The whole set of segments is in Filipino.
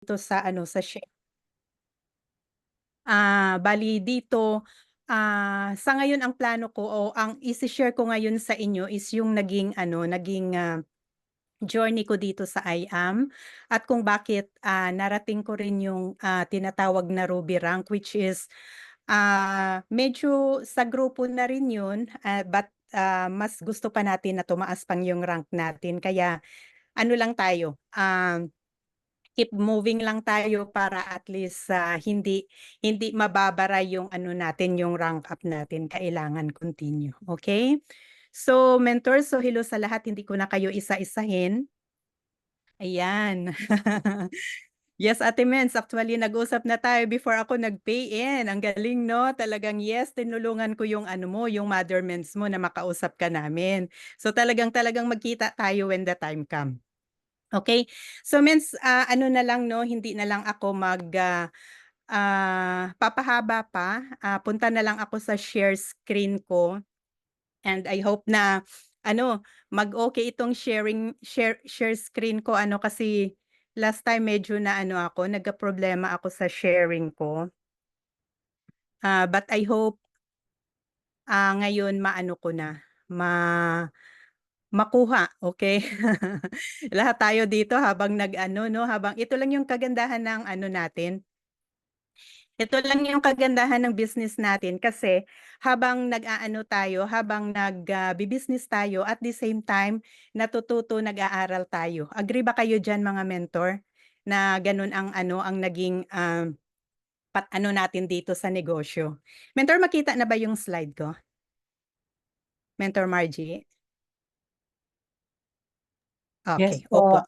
dito sa ano, sa bali dito, sa ngayon ang plano ko o ang ise-share ko ngayon sa inyo is yung naging ano, journey ko dito sa IAM at kung bakit, narating ko rin yung, tinatawag na Ruby rank which is, medyo sa grupo na rin yun, but, mas gusto pa natin na tumaas pang yung rank natin kaya ano lang tayo, keep moving lang tayo para at least, hindi hindi mababara yung ano natin, yung rank up natin, kailangan continue, okay. So, mentor, so hello sa lahat, hindi ko na kayo isa-isahin, ayan. Yes, Ate Mens, actually nag-usap na tayo before ako nag-pay in, ang galing 'no, talagang yes, tinulungan ko yung ano mo, yung mother mens mo na makausap ka namin. So, talagang magkita tayo when the time come. Okay. So means, ano na lang 'no, hindi na lang ako papahaba pa, punta na lang ako sa share screen ko and I hope na ano, mag-okey itong share screen ko ano, kasi last time medyo na ano ako, nagkaproblema ako sa sharing ko. But I hope, ngayon maano ko na, makuha, okay. Lahat tayo dito habang nag-ano 'no, habang ito lang yung kagandahan ng ano natin, ito lang yung kagandahan ng business natin kasi habang nag-aano tayo, habang business tayo at the same time natututo, nag-aaral tayo. Agree ba kayo diyan mga mentor, na gano'n ang ano, ang naging, ano natin dito sa negosyo? Mentor, makita na ba yung slide ko? Mentor Margie? Yes Okay, po. opo.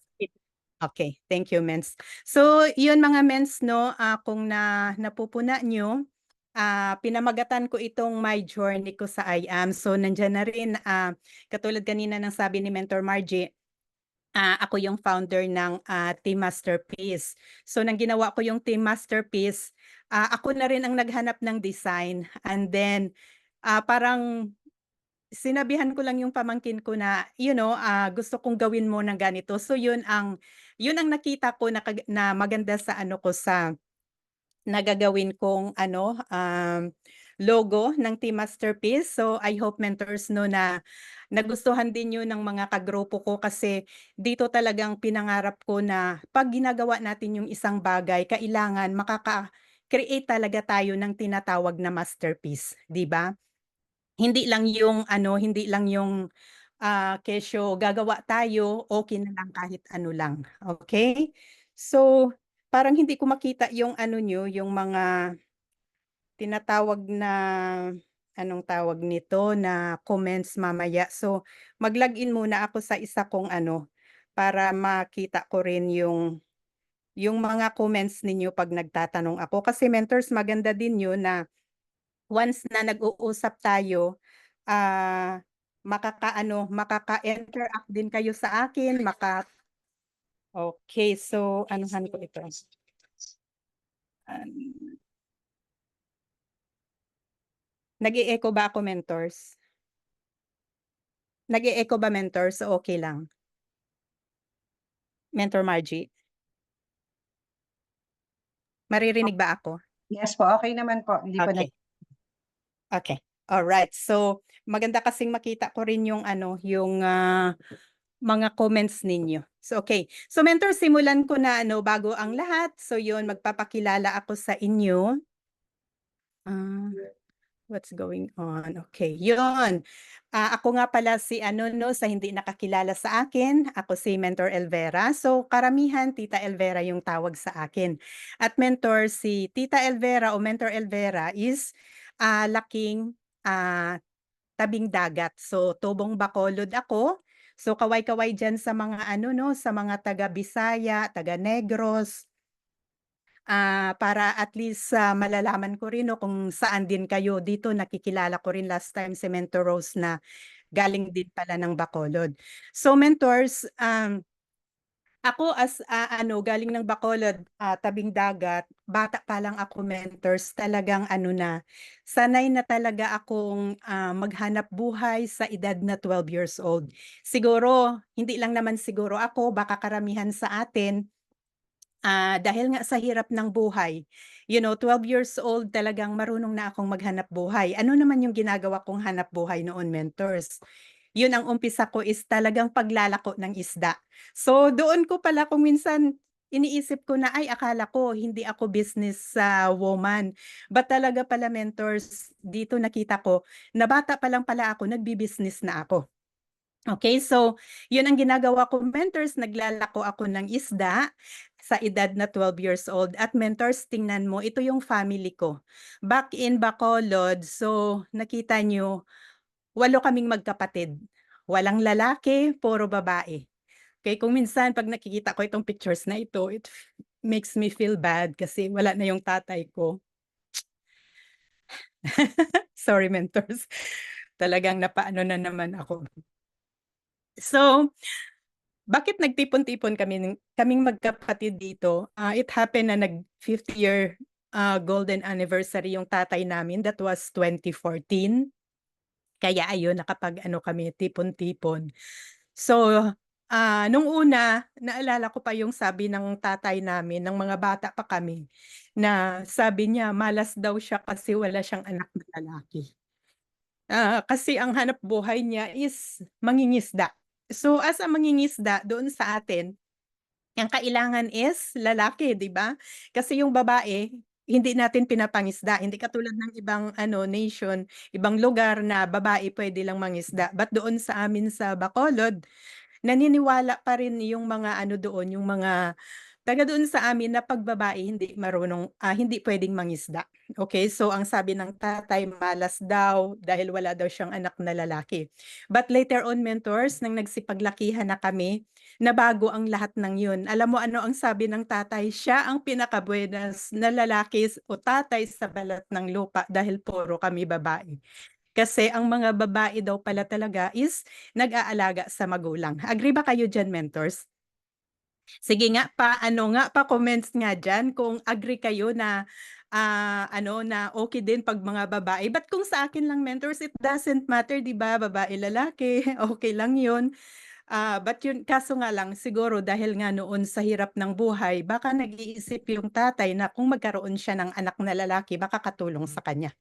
Okay, thank you mens. So, yun mga mens 'no, kung napupuna niyo, pinamagatan ko itong my journey ko sa IAM. So, nandiyan na rin, katulad kanina ng sabi ni Mentor Margie, ako yung founder ng, Team Masterpiece. So, nang ginawa ko yung Team Masterpiece, ako na rin ang naghanap ng design and then, parang sinabihan ko lang yung pamangkin ko na, gusto kong gawin mo ng ganito. So yun ang nakita ko na maganda sa ano ko, sa nagagawin kong ano, logo ng Team Masterpiece. So I hope mentors 'no, na nagustuhan din yun ng mga kagrupo ko kasi dito talagang pinangarap ko na 'pag ginagawa natin yung isang bagay kailangan makaka-create talaga tayo ng tinatawag na masterpiece, 'di ba? Hindi lang yung, kesyo gagawa tayo, okey na lang kahit ano lang, okey? So, parang hindi ko makita yung ano niyo, yung mga tinatawag na, anong tawag nito, na comments mamaya. So, mag-login muna ako sa isa kong ano, para makita ko rin yung mga comments ninyo 'pag nagtatanong ako. Kasi mentors, maganda din yun na once na nag-uusap tayo, makaka-interact din kayo sa akin, okay, so anuhan ko ito, um, nag-e-echo ba ako mentors? Nag-e-echo ba mentors o okey lang? Mentor Margie, maririnig ba ako? Yes po, okey naman po, hindi po Okay, okay, alright. So, maganda kasing makita ko rin yung ano, yung, mga comments ninyo. So, okay. So, mentor, simulan ko na ano, bago ang lahat. So, yun, magpapakilala ako sa inyo. Ah, what's going on? Okay, yun. Ako nga pala si ano 'no, sa hindi nakakilala sa akin, ako si Mentor Elvera. So, karamihan Tita Elvera yung tawag sa akin. At mentor, si Tita Elvera o Mentor Elvera is, laking, tabing dagat. So, tubong Bacolod ako. So, kaway-kaway diyan sa mga ano 'no, sa mga taga Bisaya, taga Negros. Para at least, malalaman ko rin 'no kung saan din kayo. Dito nakikilala ko rin last time si Mentor Rose na galing din pala ng Bacolod. So mentors, ako ano galing ng Bacolod, tabing dagat, bata pa lang ako mentors, talagang ano na, sanay na talaga akong, maghanap buhay sa edad na 12 years old. Siguro, hindi lang naman siguro ako, baka karamihan sa atin Dahil nga sa hirap ng buhay, 12 years old talagang marunong na akong maghanap buhay. Ano naman yung ginagawa kong hanap buhay noon, mentors? Yun ang umpisa ko is talagang paglalako ng isda. So, doon ko pala kung minsan iniisip ko na, ay akala ko hindi ako business woman. But talaga pala, mentors, dito nakita ko na bata pa lang pala ako, nagbi-business na ako. Okay, so yun ang ginagawa ko, mentors, naglalako ako ng isda sa edad na 12 years old. At mentors, tingnan mo, ito yung family ko. Back in Bacolod, so nakita nyo, 8 kaming magkapatid. Walang lalaki, puro babae. Okay, kung minsan 'pag nakikita ko itong pictures na ito, it makes me feel bad kasi wala na yung tatay ko. Sorry, mentors. Talagang napaano na naman ako. So, bakit nagtipon-tipon kaming magkapatid dito? It happened na nag 50 year, golden anniversary yung tatay namin, that was 2014. Kaya ayun, nakapag-ano kami, tipon-tipon. So, nung una, naalala ko pa yung sabi ng tatay namin, ng mga bata pa kami, na sabi niya malas daw siya kasi wala siyang anak na lalaki. Kasi ang hanap buhay niya is mangingisda. So, as a mangingisda doon sa atin, ang kailangan is lalaki, 'di ba? Kasi yung babae, hindi natin pinapangisda, hindi katulad ng ibang ano, nation, ibang lugar na babae puwede lang mangisda. But doon sa amin sa Bacolod, naniniwala pa rin yung mga ano doon, yung mga taga doon sa amin na 'pag babae hindi marunong, hindi puwedeng mangisda. Okay, so ang sabi ng tatay malas daw dahil wala daw siyang anak na lalaki. But later on, mentors, nang nagsipaglakihan na kami, nabago ang lahat ng yun. Alam mo ano ang sabi ng tatay? Siya ang pinakabuenas na lalaki o tatay sa balat ng lupa dahil puro kami babae. Kasi ang mga babae daw pala talaga is nag-aalaga sa magulang. Agree ba kayo diyan, mentors? Sige nga, pa-ano nga, pa-comments nga diyan kung agree kayo na, ano, na okey din 'pag mga babae. But kung sa akin lang, mentors, it doesn't matter, 'di ba, babae, lalaki, okey lang 'yun. But yun, kaso nga lang siguro dahil nga noon sa hirap ng buhay, baka nag-iisip yung tatay na kung magkaroon siya ng anak na lalaki baka katulong sa kanya.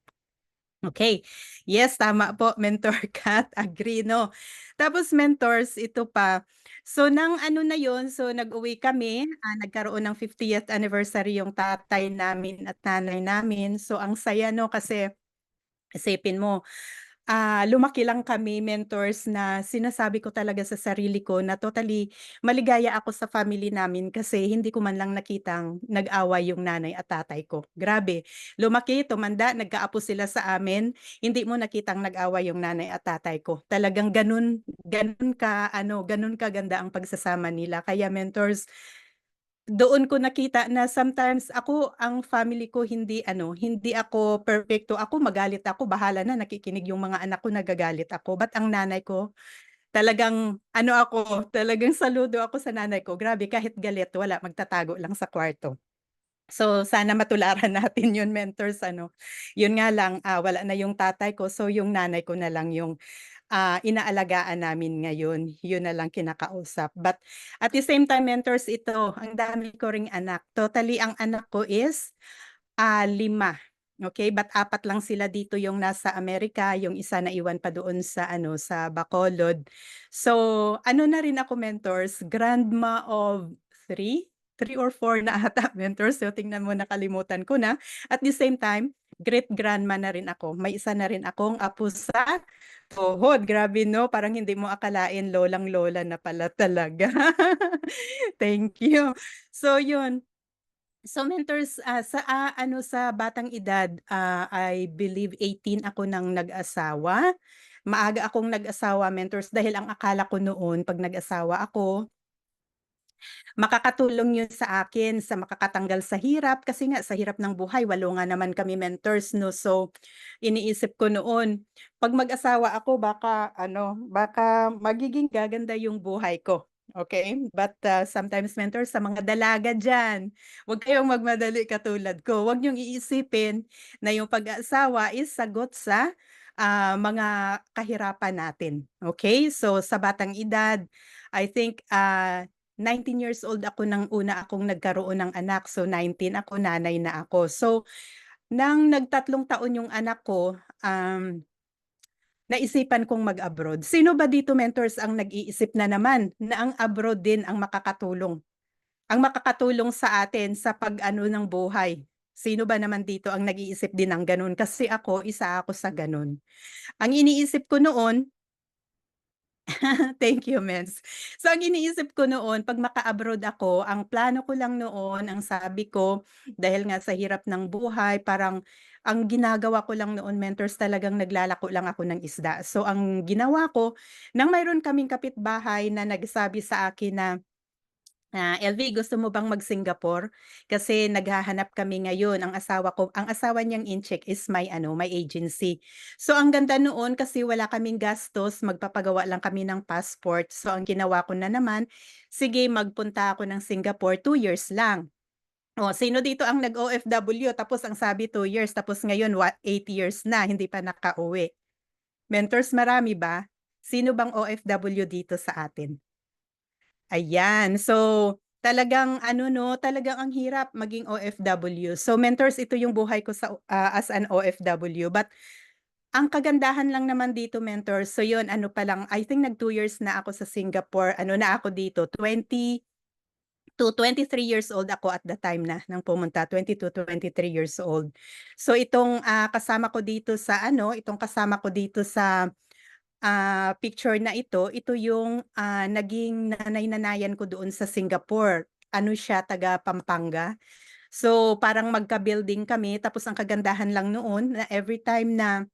Okay. Yes, tama po, Mentor Kat, agree 'no. Tapos, mentors, ito pa, so nang ano na yun, so nag-uwi kami, nagkaroon ng 50th anniversary yung tatay namin at nanay namin. So ang saya 'no, kasi isipin mo, lumaki lang kami, mentors, na sinasabi ko talaga sa sarili ko na totally maligaya ako sa family namin kasi hindi ko man lang nakitang nag-away yung nanay at tatay ko. Grabe, lumaki, tumanda, nagkaapo sila sa amin, hindi mo nakitang nag-away yung nanay at tatay ko. Talagang ganun ganun ka ano, ganun kaganda ang pagsasama nila. Kaya, mentors, doon ko nakita na sometimes ako, ang family ko hindi ano, hindi ako perpekto. Ako magalit ako, bahala na, nakikinig yung mga anak ko, nagagalit ako. But ang nanay ko, talagang ano ako, talagang saludo ako sa nanay ko. Grabe, kahit galit wala, magtatago lang sa kwarto. So sana matularan natin yun, mentors, ano. Yun nga lang, wala na yung tatay ko, so yung nanay ko na lang yung inaalagaan namin ngayon, yun na lang kinakausap. But at the same time, mentors, ito, ang dami ko ring anak. Totally ang anak ko is 5. Okay, but 4 lang sila dito yung nasa Amerika, yung isa naiwan pa doon sa ano, sa Bacolod. So, ano na rin ako, mentors, grandma of 3 or 4 na ata, mentors. So tingnan mo, nakalimutan ko na. At the same time, great-grandma na rin ako. May isa na rin akong apo sa tuhod. Grabe 'no, parang hindi mo akalain lolang-lola na pala talaga. Thank you. So yun. So, mentors, ano, sa batang edad, I believe 18 ako nang nag-asawa. Maaga akong nag-asawa, mentors, dahil ang akala ko noon 'pag nag-asawa ako, makakatulong yun sa akin sa makakatanggal sa hirap, kasi nga sa hirap ng buhay, 8 nga naman kami, mentors 'no. So, iniisip ko noon, 'pag mag-asawa ako baka ano, baka magiging gaganda yung buhay ko, okay. But, sometimes, mentors, sa mga dalaga diyan, 'wag kayong magmadali katulad ko. Huwag niyong iisipin na yung pag-aasawa is sagot sa, mga kahirapan natin, okay. So, sa batang edad, I think, 19 years old ako nang una akong nagkaroon ng anak. So 19 ako, nanay na ako. So nang nagtatlong taon yung anak ko, naisipan kong mag-abroad. Sino ba dito mentors ang nag-iisip na naman na ang abroad din ang makakatulong sa atin sa pag-ano ng buhay? Sino ba naman dito ang nag-iisip din ng gano'n? Kasi ako, isa ako sa gano'n. Ang iniisip ko noon. Thank you, Mens. So, ang iniisip ko noon 'pag maka-abroad ako, ang plano ko lang noon, ang sabi ko, dahil nga sa hirap ng buhay, parang ang ginagawa ko lang noon, mentors, talagang naglalako lang ako ng isda. So, ang ginawa ko, nang mayroon kaming kapitbahay na nagsabi sa akin na, "LV, gusto mo bang mag-Singapore? Kasi naghahanap kami ngayon." Ang asawa niyang incheck is may agency. So ang ganda noon kasi wala kaming gastos, magpapagawa lang kami ng passport. So ang ginawa ko na naman, sige magpunta ako ng Singapore, 2 years lang. Oh, sino dito ang nag-OFW tapos ang sabi 2 years tapos ngayon 8 years na hindi pa nakauwi? Mentors, marami ba? Sino bang OFW dito sa atin? Ayan. So, talagang ano 'no, talagang ang hirap maging OFW. So, mentors, ito yung buhay ko as an OFW. But ang kagandahan lang naman dito, mentors, so yun ano pa lang, I think nag 2 years na ako sa Singapore, ano na ako dito, 23 years old ako at the time na nang pumunta, 22, 23 years old. So itong, kasama ko dito sa picture na ito yung, naging nanay-nanayan ko doon sa Singapore. Ano siya, taga Pampanga. So, parang magka-building kami tapos ang kagandahan lang noon na everytime na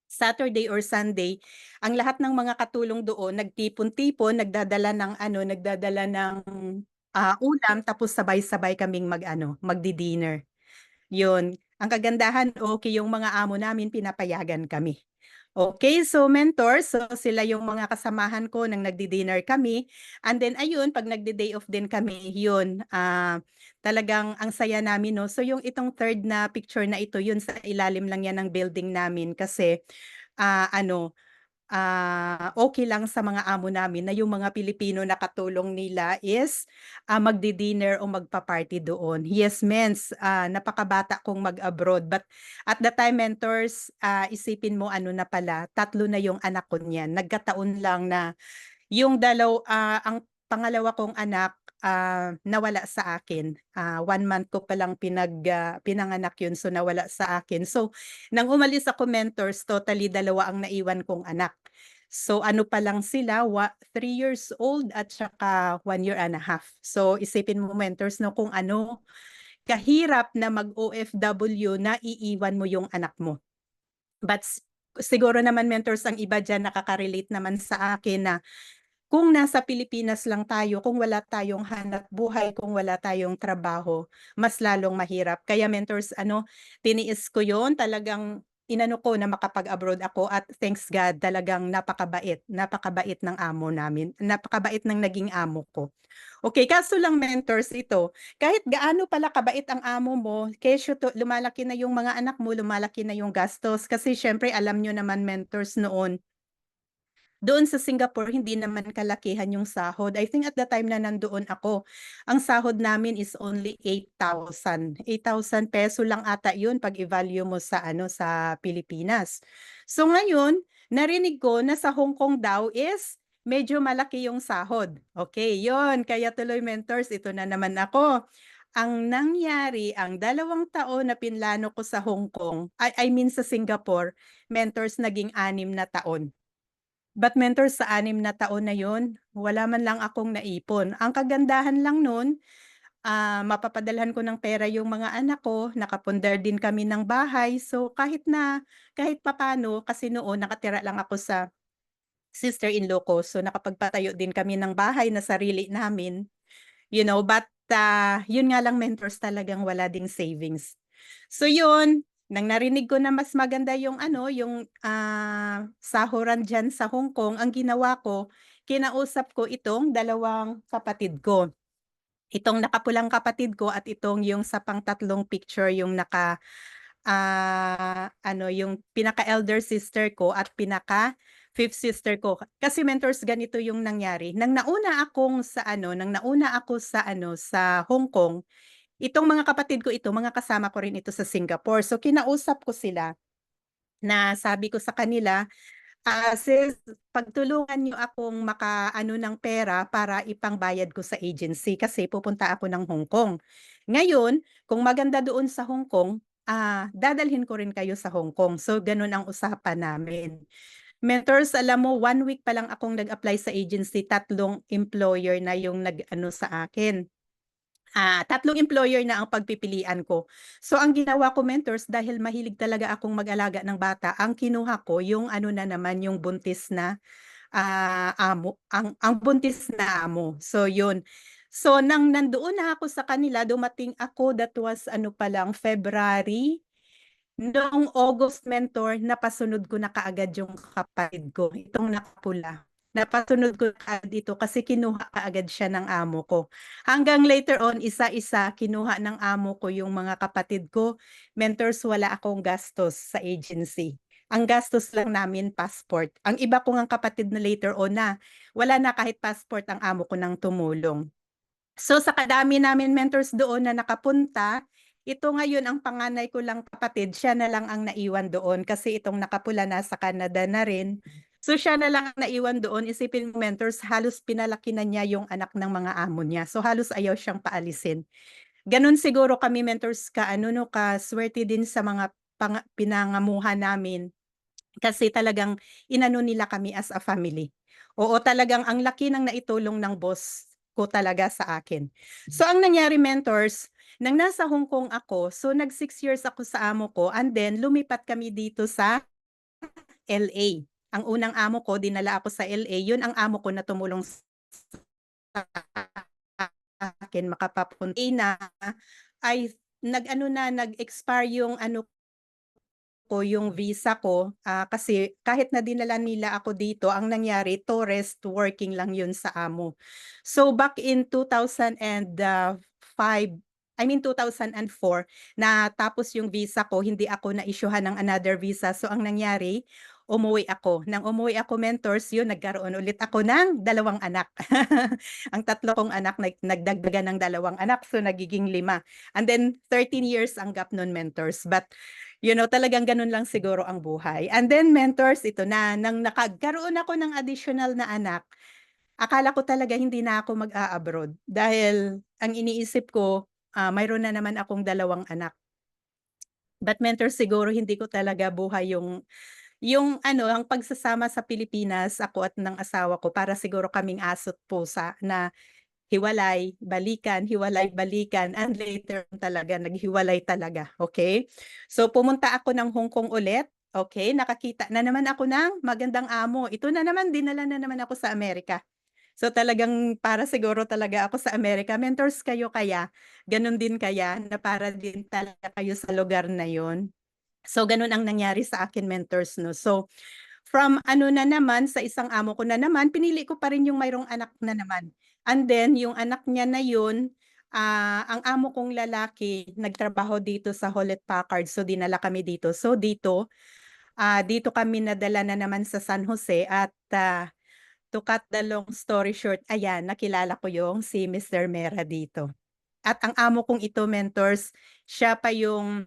Saturday or Sunday, ang lahat ng mga katulong doon nagtipon-tipon, nagdadala ng, ulam tapos sabay-sabay kaming magdi-dinner. 'Yun, ang kagandahan, okey yung mga amo namin, pinapayagan kami. Okay, so mentor, so sila yung mga kasamahan ko ng nagdi-dinner kami, and then ayun 'pag nagde-day off din kami, yun, talagang ang saya namin 'no. So yung itong third na picture na ito, yun sa ilalim lang yan ng building namin kasi, ah, ano okey lang sa mga amo namin na yung mga Pilipino na katulong nila is, magdi-dinner o magpa-party doon. Yes, mens, napakabata kong mag-abroad, but at the time, mentors, isipin mo ano na pala, 3 na yung anak ko niyan. Nagkataon lang na ang pangalawa kong anak, nawala sa akin. 1 month ko palang pinanganak yun, so nawala sa akin. So, nang umalis ako, mentors, totally 2 ang naiwan kong anak. So, ano pa lang sila, 3 years old at saka 1 year and a half. So, isipin mo, mentors, 'no, kung ano kahirap na mag-OFW na iiwan mo yung anak mo. But siguro naman, mentors, ang iba diyan nakaka-relate naman sa akin na kung nasa Pilipinas lang tayo, kung wala tayong hanapbuhay, kung wala tayong trabaho, mas lalong mahirap. Kaya mentors, tiniis ko 'yon, talagang inano ko na makapag-abroad ako at thanks God, talagang napakabait, napakabait ng amo namin, napakabait ng naging amo ko. Okay, kaso lang, mentors, ito, kahit gaano pala kabait ang amo mo, kesyo lumalaki na yung mga anak mo, lumalaki na yung gastos. Kasi siyempre alam niyo naman, mentors, noon doon sa Singapore hindi naman kalakihan yung sahod. I think at the time na nandoon ako, ang sahod namin is only 8,000. ₱8,000 lang ata yun 'pag i-value mo sa Pilipinas. So ngayon, narinig ko na sa Hong Kong daw is medyo malaki yung sahod. Okay, yon. Kaya tuloy, mentors, ito na naman ako. Ang nangyari, ang 2 taon na pinlano ko sa Hong Kong, I mean sa Singapore, mentors, naging 6 na taon. But mentor, sa 6 na taon na yun, wala man lang akong naipon. Ang kagandahan lang nun, mapapadalhan ko ng pera yung mga anak ko, nakapundar din kami ng bahay. So kahit papaano, kasi noon nakatira lang ako sa sister-in-law ko, so nakapagpatayo din kami ng bahay na sarili namin. But, yun nga lang, mentors, talagang wala ding savings. So yun, nang narinig ko na mas maganda yung sahuran diyan sa Hong Kong, ang ginawa ko, kinausap ko itong 2 kapatid ko. Itong nakapulang kapatid ko at itong yung sa pang-tatlong picture yung yung pinaka-elder sister ko at fifth sister ko. Kasi mentors ganito yung nangyari, nang nauna ako sa ano, sa Hong Kong, itong mga kapatid ko ito, mga kasama ko rin ito sa Singapore. So kinausap ko sila na sabi ko sa kanila, "Sis, pagtulungan niyo akong makaano ng pera para ipangbayad ko sa agency kasi pupunta ako ng Hong Kong. Ngayon, kung maganda doon sa Hong Kong, dadalhin ko rin kayo sa Hong Kong." So gano'n ang usapan namin. Mentors, alam mo 1 week pa lang akong nag-apply sa agency, 3 employer na yung nag-ano sa akin. 3 employer na ang pagpipilian ko. So ang ginawa ko mentors dahil mahilig talaga akong mag-alaga ng bata, ang kinuha ko yung ano na naman, yung buntis na, amo, ang buntis na amo. So yun. So nang nandoon na ako sa kanila, dumating ako, that was ano pa lang, February. Noong August mentor, napasunod ko na kaagad yung kapatid ko, itong nakapula. Napasunod ko kaagad dito kasi kinuha kaagad siya ng amo ko. Hanggang later on, isa-isa kinuha ng amo ko yung mga kapatid ko. Mentors, wala akong gastos sa agency. Ang gastos lang namin passport. Ang iba ko ngang kapatid na later on na, wala na kahit passport ang amo ko nang tumulong. So sa kadami namin mentors doon na nakapunta, ito ngayon ang panganay ko lang kapatid, siya na lang ang naiwan doon kasi itong nakapula nasa Canada na rin. So siya na lang ang naiwan doon, isipin mo mentors, halos pinalaki na niya yung anak ng mga amo niya. So halos ayaw siyang paalisin. Gano'n siguro kami mentors ka-ano 'no, kaswerte din sa mga pinangamuhan namin. Kasi talagang inano nila kami as a family. Oo, talagang ang laki ng naitulong ng boss ko talaga sa akin. So ang nangyari mentors, nang nasa Hong Kong ako, so nag 6 years ako sa amo ko and then lumipat kami dito sa LA. Ang unang amo ko dinala ako sa LA, yun ang amo ko na tumulong sa akin makapapunta na ay nag-ano na, nag-expire yung ano ko, yung visa ko, kasi kahit na dinala nila ako dito, ang nangyari tourist working lang yun sa amo. So back in 2005, I mean 2004, natapos yung visa ko, hindi ako na-isyuhan ng another visa. So ang nangyari, umuwi ako. Nang umuwi ako mentors, yun nagkaroon ulit ako ng 2 anak. Ang 3 kong anak nagdagdagan ng 2 anak, so nagiging 5. And then 13 years ang gap nun mentors. But talagang gano'n lang siguro ang buhay. And then mentors, ito na, nang nakagkaroon ako ng additional na anak, akala ko talaga hindi na ako mag-a-abroad dahil ang iniisip ko, mayroon na naman akong 2 anak. But mentors, siguro hindi ko talaga buhay yung ano, ang pagsasama sa Pilipinas, ako at ng asawa ko para siguro kaming aso't pusa na hiwalay, balikan, and later talaga naghiwalay talaga, okay. So pumunta ako ng Hong Kong ulit, okay, nakakita na naman ako ng magandang amo. Ito na naman, dinala na naman ako sa Amerika. So talagang para siguro talaga ako sa Amerika. Mentors kayo kaya, gano'n din kaya na para din talaga kayo sa lugar na yon. So gano'n ang nangyari sa akin mentors 'no. So from ano na naman, sa isang amo ko na naman, pinili ko pa rin yung mayroong anak na naman. And then yung anak niya na yun, ang amo kong lalaki nagtrabaho dito sa Hewlett Packard, so dinala kami dito. So dito kami nadala na naman sa San Jose at, to cut the long story short, ayan nakilala ko yung si Mister Mera dito. At ang amo kong ito mentors, siya pa yung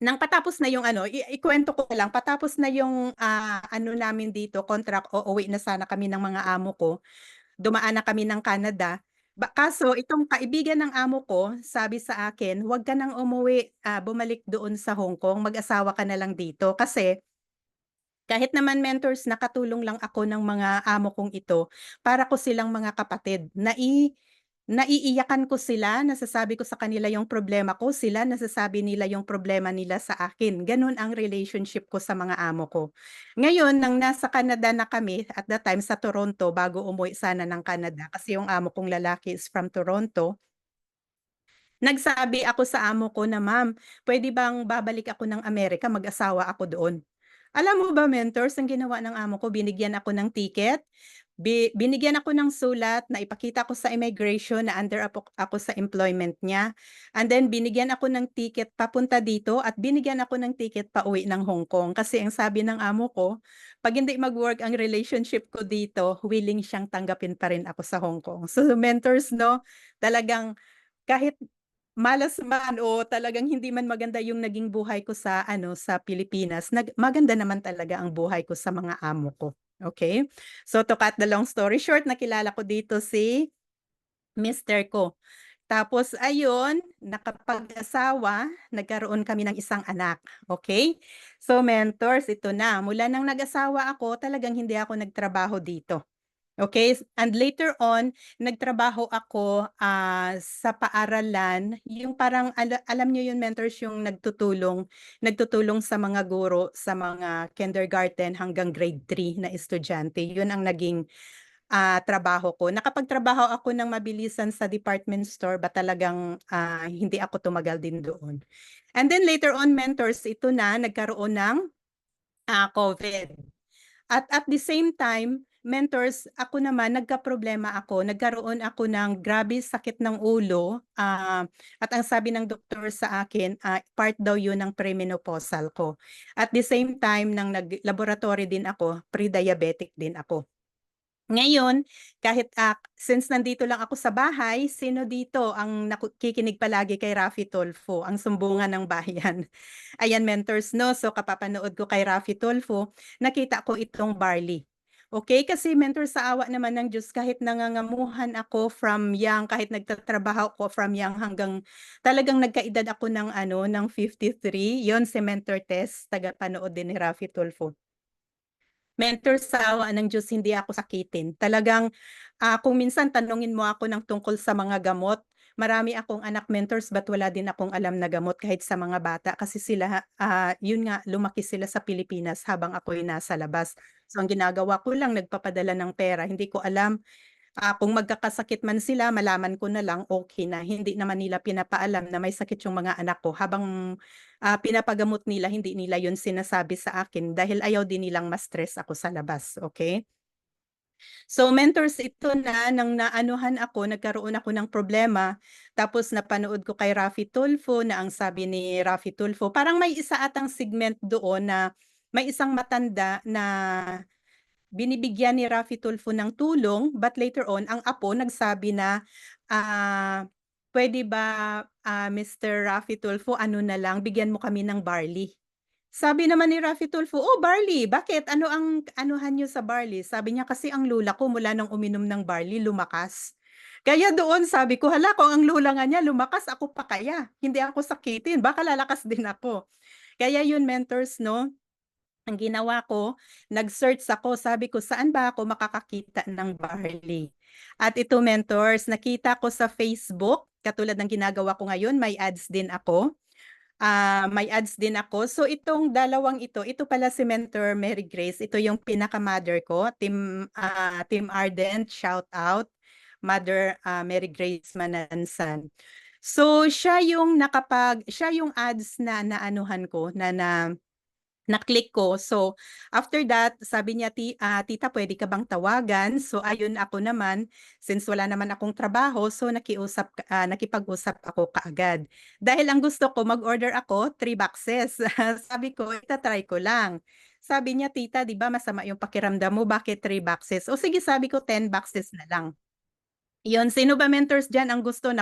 nang patapos na yung ano, ikuwento ko lang, patapos na yung, ano namin dito contract, uuwi na sana kami ng mga amo ko, dumaan na kami ng Canada. Kaso itong kaibigan ng amo ko sabi sa akin, "Wag ka nang umuwi, bumalik doon sa Hong Kong, mag-asawa ka na lang dito." Kasi kahit naman mentors nakatulong lang ako ng mga amo kong ito, para ko silang mga kapatid. Naiiyakan ko sila, nasasabi ko sa kanila yung problema ko, sila nasasabi nila yung problema nila sa akin. Gano'n ang relationship ko sa mga amo ko. Ngayon nang nasa Canada na kami, at that time sa Toronto bago umuwi sana ng Canada, kasi yung amo kong lalaki is from Toronto. Nagsabi ako sa amo ko na, "Ma'am, puwede bang babalik ako ng Amerika, mag-asawa ako doon." Alam mo ba mentors, ang ginawa ng amo ko, binigyan ako ng ticket, Binigyan ako ng sulat na ipakita ko sa immigration na under ako sa employment niya. And then binigyan ako ng ticket papunta dito at binigyan ako ng ticket pauwi ng Hong Kong. Kasi ang sabi ng amo ko, 'pag hindi mag-work ang relationship ko dito, willing siyang tanggapin pa rin ako sa Hong Kong. So, mentors 'no, talagang kahit malas man o talagang hindi man maganda yung naging buhay ko sa ano, sa Pilipinas, maganda naman talaga ang buhay ko sa mga amo ko, okey? So to cut the long story short, nakilala ko dito si mister ko. Tapos ayun, nakapag-asawa, nagkaroon kami ng isang anak, okey? So mentors, ito na, mula nang nag-asawa ako, talagang hindi ako nagtrabaho dito. Okay, and later on, nagtrabaho ako, sa paaralan, yung parang alam niyo yung mentors yung nagtutulong sa mga guro sa mga kindergarten hanggang grade 3 na estudyante, yun ang naging, trabaho ko. Nakapagtrabaho ako ng mabilisan sa department store ba talagang, hindi ako tumagal din doon. And then later on mentors, ito na nagkaroon ng, COVID. At the same time, mentors, ako naman nagkaproblema ako, nagkaroon ako ng grabe sakit ng ulo, at ang sabi ng doktor sa akin, part daw 'yun ng premenopausal ko. At the same time nang nag-laboratory din ako, pre-diabetic din ako. Ngayon, kahit, since nandito lang ako sa bahay, sino dito ang nakikinig palagi kay Raffy Tulfo, ang sumbungan ng bayan. Ayan mentors 'no, so kapapanood ko kay Raffy Tulfo, nakita ko itong barley. Okay, kasi mentor sa awa naman ng Diyos kahit nangangamuhan ako from young, kahit nagtatrabaho ako from young hanggang talagang nagkaedad ako ng ano, ng 53, yon si Mentor Tess, tagapanood din ni Raffy Tulfo. Mentor sa awa ng Diyos hindi ako sakitin. Talagang, kung minsan tanungin mo ako ng tungkol sa mga gamot, marami akong anak mentors ba't wala din akong alam na gamot kahit sa mga bata kasi sila, yun nga lumaki sila sa Pilipinas habang ako'y nasa labas. So ang ginagawa ko lang nagpapadala ng pera, hindi ko alam. Kung magkakasakit man sila malaman ko na lang, okey na. Hindi naman nila pinapaalam na may sakit yung mga anak ko habang, pinapagamot nila hindi nila yun sinasabi sa akin dahil ayaw din nilang ma-stress ako sa labas, okey? So mentors ito na nang naanuhan ako, nagkaroon ako ng problema, tapos napanood ko kay Raffy Tulfo na ang sabi ni Raffy Tulfo parang may isa atang segment doon na may isang matanda na binibigyan ni Raffy Tulfo ng tulong, but later on ang apo nagsabi na, "Puwede ba, Mr. Raffy Tulfo ano na lang bigyan mo kami ng barley." Sabi naman ni Raffy Tulfo, "Oh, barley, bakit? Ano ang anuhan niyo sa barley?" Sabi niya, "Kasi ang lula ko mula nung uminom ng barley lumakas." Kaya doon sabi ko, "Hala kung ang lula nga niya lumakas, ako pa kaya? Hindi ako sakitin, baka lalakas din ako." Kaya yun mentors 'no, ang ginawa ko, nag-search ako, sabi ko, "Saan ba ako makakakita ng barley?" At ito mentors, nakita ko sa Facebook, katulad ng ginagawa ko ngayon, may ads din ako. May ads din ako. So itong dalawang ito pala si Mentor Mary Grace, ito yung pinaka-mother ko, Team Ardent, shout out, Mother, Mary Grace Manansan. So siya yung ads na naanuhan ko na-click ko. So, after that sabi niya, "Tita puwede ka bang tawagan?" So ayun ako naman, since wala naman akong trabaho, so nakipag-usap ako kaagad. Dahil ang gusto ko mag-order ako 3 boxes. Sabi ko, ita-try ko lang. Sabi niya, "Tita 'di ba masama yung pakiramdam mo, bakit 3 boxes?" O sige sabi ko 10 boxes na lang. Yun, sino ba mentors diyan ang gusto na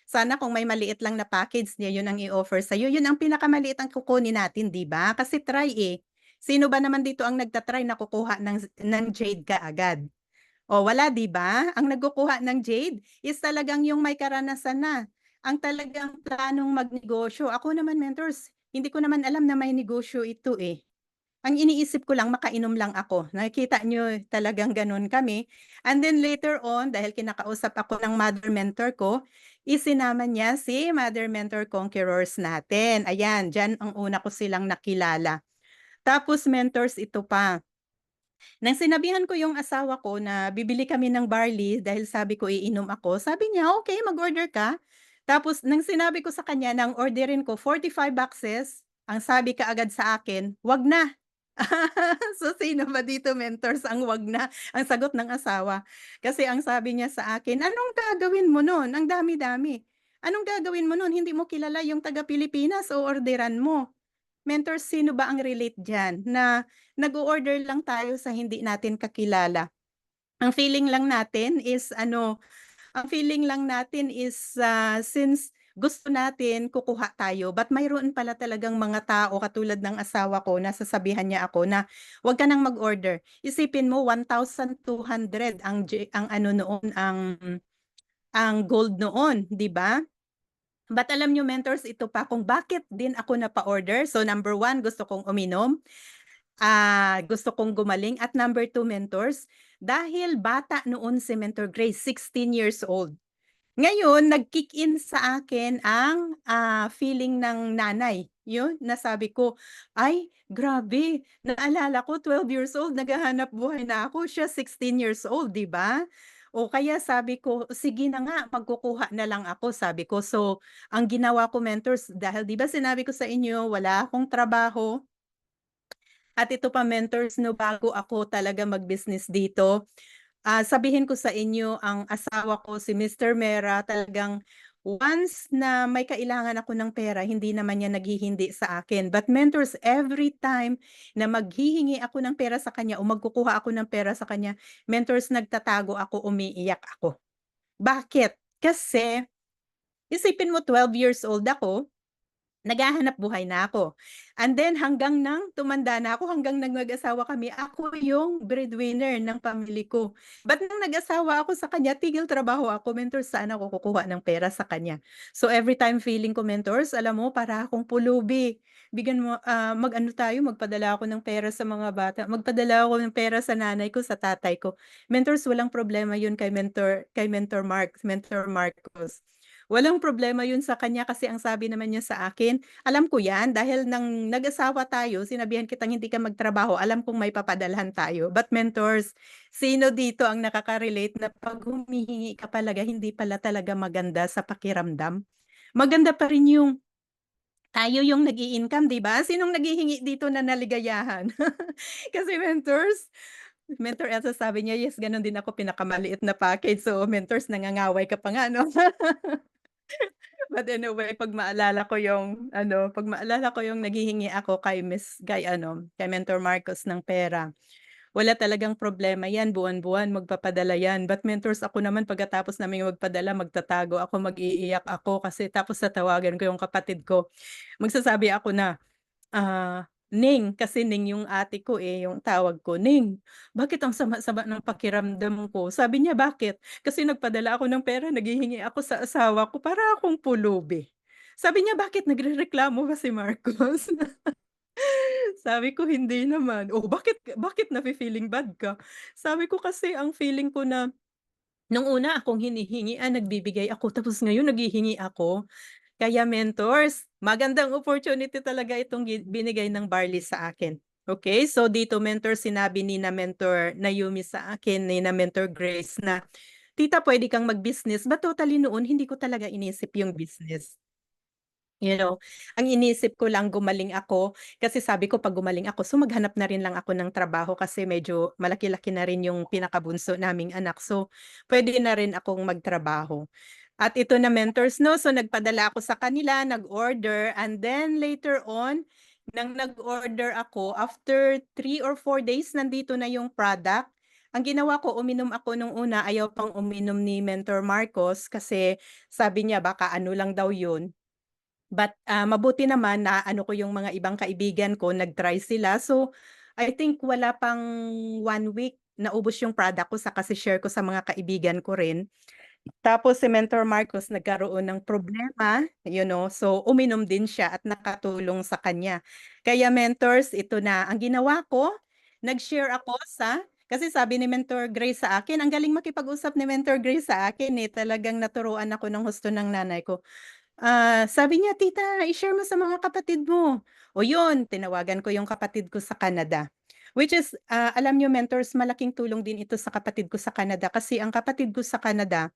sana kung may maliit lang na package niya yun ang i-offer sa'yo, yun ang pinakamaliit ang kukunin natin 'di ba? Kasi try, eh. Sino ba naman dito ang nagta-try na kukuha ng jade kaagad? O wala 'di ba? Ang nagkukuha ng jade is talagang yung may karanasan na, ang talagang planong magnegosyo. Ako naman mentors, hindi ko naman alam na may negosyo ito, eh. Ang iniisip ko lang makainom lang ako, nakikita niyo talagang gano'n kami. And then later on dahil kinakausap ako ng mother mentor ko, isinama niya si mother mentor conquerors natin, ayan diyan ang una ko silang nakilala. Tapos mentors ito pa, nang sinabihan ko yung asawa ko na bibili kami ng barley dahil sabi ko iinom ako, sabi niya, "Okey mag-order ka." Tapos nang sinabi ko sa kanya ng orderin ko 45 boxes, ang sabi kaagad sa akin, "Wag na." So, sino ba dito mentors ang wag na? Ang sagot ng asawa. Kasi ang sabi niya sa akin, "Anong gagawin mo nun? Ang dami-dami. Anong gagawin mo nun? Hindi mo kilala yung taga Pilipinas, o-orderan mo." Mentors, sino ba ang relate diyan na nag-o-order lang tayo sa hindi natin kakilala. Ang feeling lang natin is ano, ang feeling lang natin is, since gusto natin kukuha tayo, but mayroon pala talagang mga tao katulad ng asawa ko na sasabihan niya ako na, "Wag ka ng mag-order." Isipin mo 1,200 ang ano noon, ang gold noon, 'di ba? But alam niyo mentors, ito pa kung bakit din ako napa-order. So, number one gusto kong uminom, gusto kong gumaling at number two mentors, dahil bata noon si Mentor Grace, 16 years old. Ngayon nag-kick in sa akin ang, feeling ng nanay, yun nasabi ko, "Ay grabe, naalala ko 12 years old naghahanap buhay na ako, siya 16 years old, 'di ba?" O kaya sabi ko, "Sige na nga magkukuha na lang ako," sabi ko. So, ang ginawa ko mentors dahil 'di ba sinabi ko sa inyo wala akong trabaho at ito pa mentors 'no, bago ako talaga mag-business dito. Sabihin ko sa inyo ang asawa ko si Mr. Mera talagang once na may kailangan ako ng pera hindi naman niya naghihindi sa akin. But mentors, every time na maghihingi ako ng pera sa kanya o magkukuha ako ng pera sa kanya, mentors nagtatago ako, umiiyak ako. Bakit? Kasi isipin mo 12 years old ako, naghahanap buhay na ako. And then hanggang nang tumanda na ako, hanggang nag-asawa kami, ako yung breadwinner ng family ko. But nung nag-asawa ako sa kanya, tigil trabaho ako, mentors, saan ako kukuha ng pera sa kanya? So every time feeling ko, mentors, alam mo, para akong pulubi. Bigyan mo, mag-ano tayo, magpadala ako ng pera sa mga bata, magpadala ako ng pera sa nanay ko, sa tatay ko. Mentors, walang problema yun kay Mentor Marcos. Walang problema yun sa kanya kasi ang sabi naman niya sa akin, alam ko yan dahil nang nag-asawa tayo sinabihan kitang hindi ka magtrabaho, alam kong may papadalhan tayo. But mentors, sino dito ang nakaka-relate na 'pag humihingi ka talaga hindi pala talaga maganda sa pakiramdam? Maganda pa rin yung tayo yung nag-i-income, 'di ba? Sinong naghihingi dito na naligayahan? Kasi Mentor Elsa sabi niya, "Yes, gano'n din ako, pinakamaliit na package." So, mentors nangangaway ka pa nga 'no? But anyway, 'pag maalala ko yung naghihingi ako kay Mentor Marcos ng pera, wala talagang problema 'yan, buwan-buwan magpapadala 'yan. But mentors, ako naman pagkatapos naming magpadala magtatago ako, mag-iiyak ako kasi tapos tatawagan ko yung kapatid ko. Magsasabi ako na, "Ning," kasi Ning yung ate ko, yung tawag ko, "Ning, bakit ang sama-sama ng pakiramdam ko?" Sabi niya, "Bakit?" "Kasi nagpadala ako ng pera, naghihingi ako sa asawa ko, para akong pulubi." Sabi niya, "Bakit nagrereklamo ba si Marcos?" Sabi ko, "Hindi naman." "Oh, bakit bakit nafi-feeling bad ka?" Sabi ko, "Kasi ang feeling ko na nung una akong hinihingian, nagbibigay ako, tapos ngayon naghihingi ako." Kaya mentors, magandang opportunity talaga itong binigay ng Barley sa akin. Okay, so dito mentor, sinabi ni na Mentor Naomi sa akin, ni na Mentor Grace na, "Tita, puwede kang mag-business." But totally noon hindi ko talaga inisip yung business. You know, ang inisip ko lang gumaling ako, kasi sabi ko 'pag gumaling ako, so maghanap na rin lang ako ng trabaho kasi medyo malaki-laki na rin yung pinakabunso naming anak. So, puwede na rin akong magtrabaho. At ito na mentors 'no, so nagpadala ako sa kanila, nag-order, and then later on, nang nag-order ako, after 3 or 4 days nandito na yung product. Ang ginawa ko, uminom ako nung una, ayaw pang uminom ni Mentor Marcos kasi sabi niya baka ano lang daw yun. But, mabuti naman na ano ko yung mga ibang kaibigan ko, nag-try sila. So, I think wala pang 1 week naubos yung product ko saka share ko sa mga kaibigan ko rin. Tapos si Mentor Marcos nagkaroon ng problema, so uminom din siya at nakatulong sa kanya. Kaya mentors, ito na ang ginawa ko, nag-share ako kasi sabi ni Mentor Grace sa akin, ang galing makipag-usap ni Mentor Grace sa akin, talagang naturuan ako ng husto ng nanay ko. Sabi niya, "Tita, i-share mo sa mga kapatid mo." O yun, tinawagan ko yung kapatid ko sa Canada. Which is, alam niyo mentors, malaking tulong din ito sa kapatid ko sa Canada kasi ang kapatid ko sa Canada,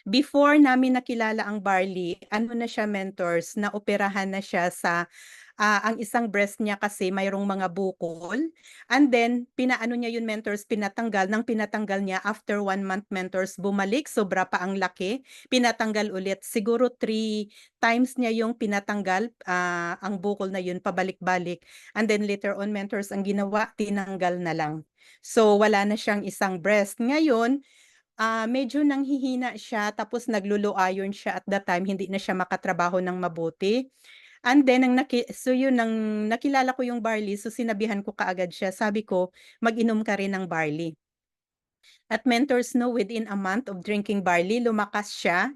before namin nakilala ang Barley, ano na siya mentors, naoperahan na siya sa, ang isang breast niya kasi mayroong mga bukol, and then pinaano niya yun mentors, pinatanggal, nang pinatanggal niya after 1 month mentors bumalik, sobra pa ang laki, pinatanggal ulit. Siguro 3 times niya yung pinatanggal, ang bukol na yun pabalik-balik, and then later on mentors ang ginawa, tinanggal na lang. So wala na siyang isang breast. Ngayon, medyo nanghihina siya tapos naglo-low iron siya at that time, hindi na siya makatrabaho ng mabuti. And then nang nakilala ko yung barley, so sinabihan ko kaagad siya, sabi ko, "Mag-inom ka rin ng barley." At mentors 'no, within a month of drinking barley, lumakas siya,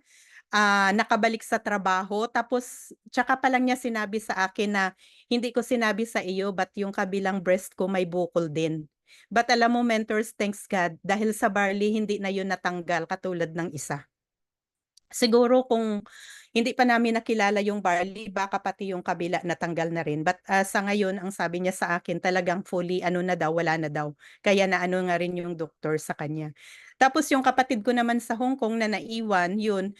nakabalik sa trabaho, tapos tsaka pa lang niya sinabi sa akin na, "Hindi ko sinabi sa iyo, but yung kabilang breast ko may bukol din." But alam mo mentors, thanks God, dahil sa barley hindi na yun natanggal katulad ng isa. Siguro kung hindi pa namin nakilala yung barley, baka pati yung kabila natanggal na rin. But, sa ngayon ang sabi niya sa akin talagang fully ano na daw, wala na daw. Kaya naano nga rin yung doktor sa kanya. Tapos yung kapatid ko naman sa Hong Kong na naiwan, yun,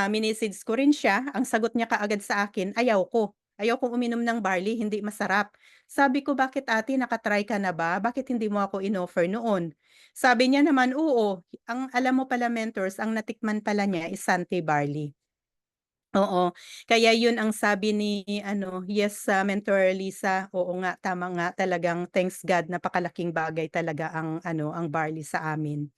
minessage ko rin siya. Ang sagot niya kaagad sa akin, "Ayaw ko. Ayaw kong uminom ng barley, hindi masarap." Sabi ko, "Bakit ate, naka-try ka na ba? Bakit hindi mo ako inoffer noon?" Sabi niya naman, "Oo, ang alam mo pala mentors, ang natikman pala niya is Sante barley." Oo, kaya yun ang sabi ni ano, yes, Mentor Lisa, oo nga, tama nga, talagang thanks God napakalaking bagay talaga ang ano, ang barley sa amin.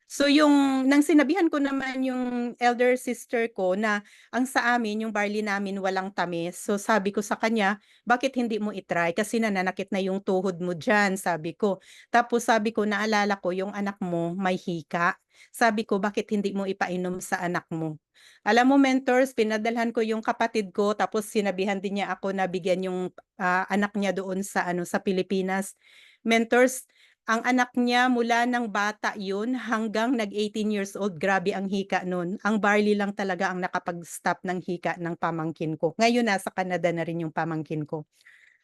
So yung nang sinabihan ko naman yung elder sister ko na ang sa amin yung barley namin walang tamis. So sabi ko sa kanya, "Bakit hindi mo i-try kasi nananakit na yung tuhod mo diyan," sabi ko. Tapos sabi ko, "Naalala ko yung anak mo may hika." Sabi ko, "Bakit hindi mo ipainom sa anak mo?" Alam mo mentors, pinadalhan ko yung kapatid ko tapos sinabihan din niya ako na bigyan yung, anak niya doon sa ano, sa Pilipinas. Mentors, ang anak niya mula ng bata yun hanggang nag-18 years old, grabe ang hika nun. Ang barley lang talaga ang nakapag-stop ng hika ng pamangkin ko. Ngayon nasa Canada na rin yung pamangkin ko.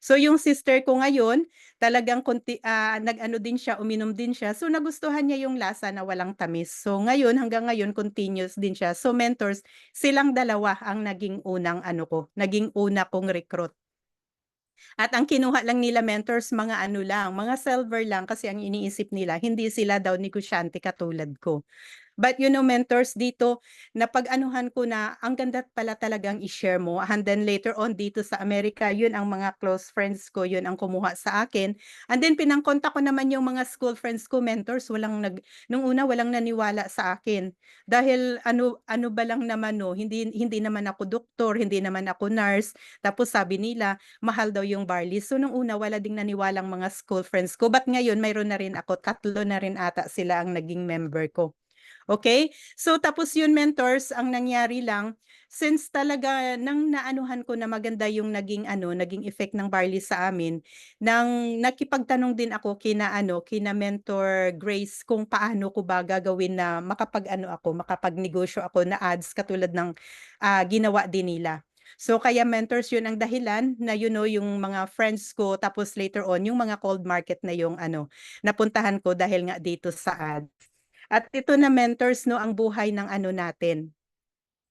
So yung sister ko ngayon, talagang nag-ano din siya, uminom din siya. So nagustuhan niya yung lasa na walang tamis. So ngayon, hanggang ngayon continuous din siya. So mentors, silang dalawa ang naging unang ano ko, naging una kong recruit. At ang kinuha lang nila mentors mga ano lang, mga silver lang kasi ang iniisip nila hindi sila daw negosyante katulad ko. But you know mentors dito napag-anuhan ko na ang ganda pala talagang i-share mo, and then later on dito sa Amerika yun ang mga close friends ko yun ang kumuha sa akin, and then pinang-contact ko naman yung mga school friends ko mentors, nung una walang naniwala sa akin. Dahil ano ano ba lang naman 'no, hindi hindi naman ako doktor, hindi naman ako nurse, tapos sabi nila mahal daw yung barley. So nung una wala ding naniwalang mga school friends ko, but ngayon mayroon na rin ako, 3 na rin ata sila ang naging member ko. Okay. So tapos yun mentors, ang nangyari lang, since talaga nang naanuhan ko na maganda yung naging ano, naging effect ng barley sa amin, nang nakipagtanong din ako kina ano, kina Mentor Grace kung paano ko ba gagawin na makapag-ano ako, makapagnegosyo ako na ads katulad ng, ginawa din nila. So kaya mentors yun ang dahilan na you know yung mga friends ko tapos later on yung mga cold market na yung ano, napuntahan ko dahil nga dito sa ads. At ito na mentors 'no, ang buhay ng ano natin,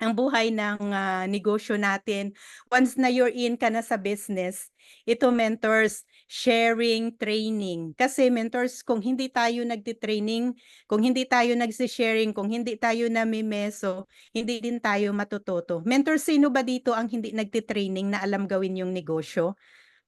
ang buhay ng, negosyo natin. Once na you're in ka na sa business, ito mentors, sharing, training. Kasi mentors kung hindi tayo nagti-training, kung hindi tayo nagse-sharing, kung hindi tayo namimeso, hindi din tayo matututo. Mentors, sino ba dito ang hindi nagti-training na alam gawin yung negosyo?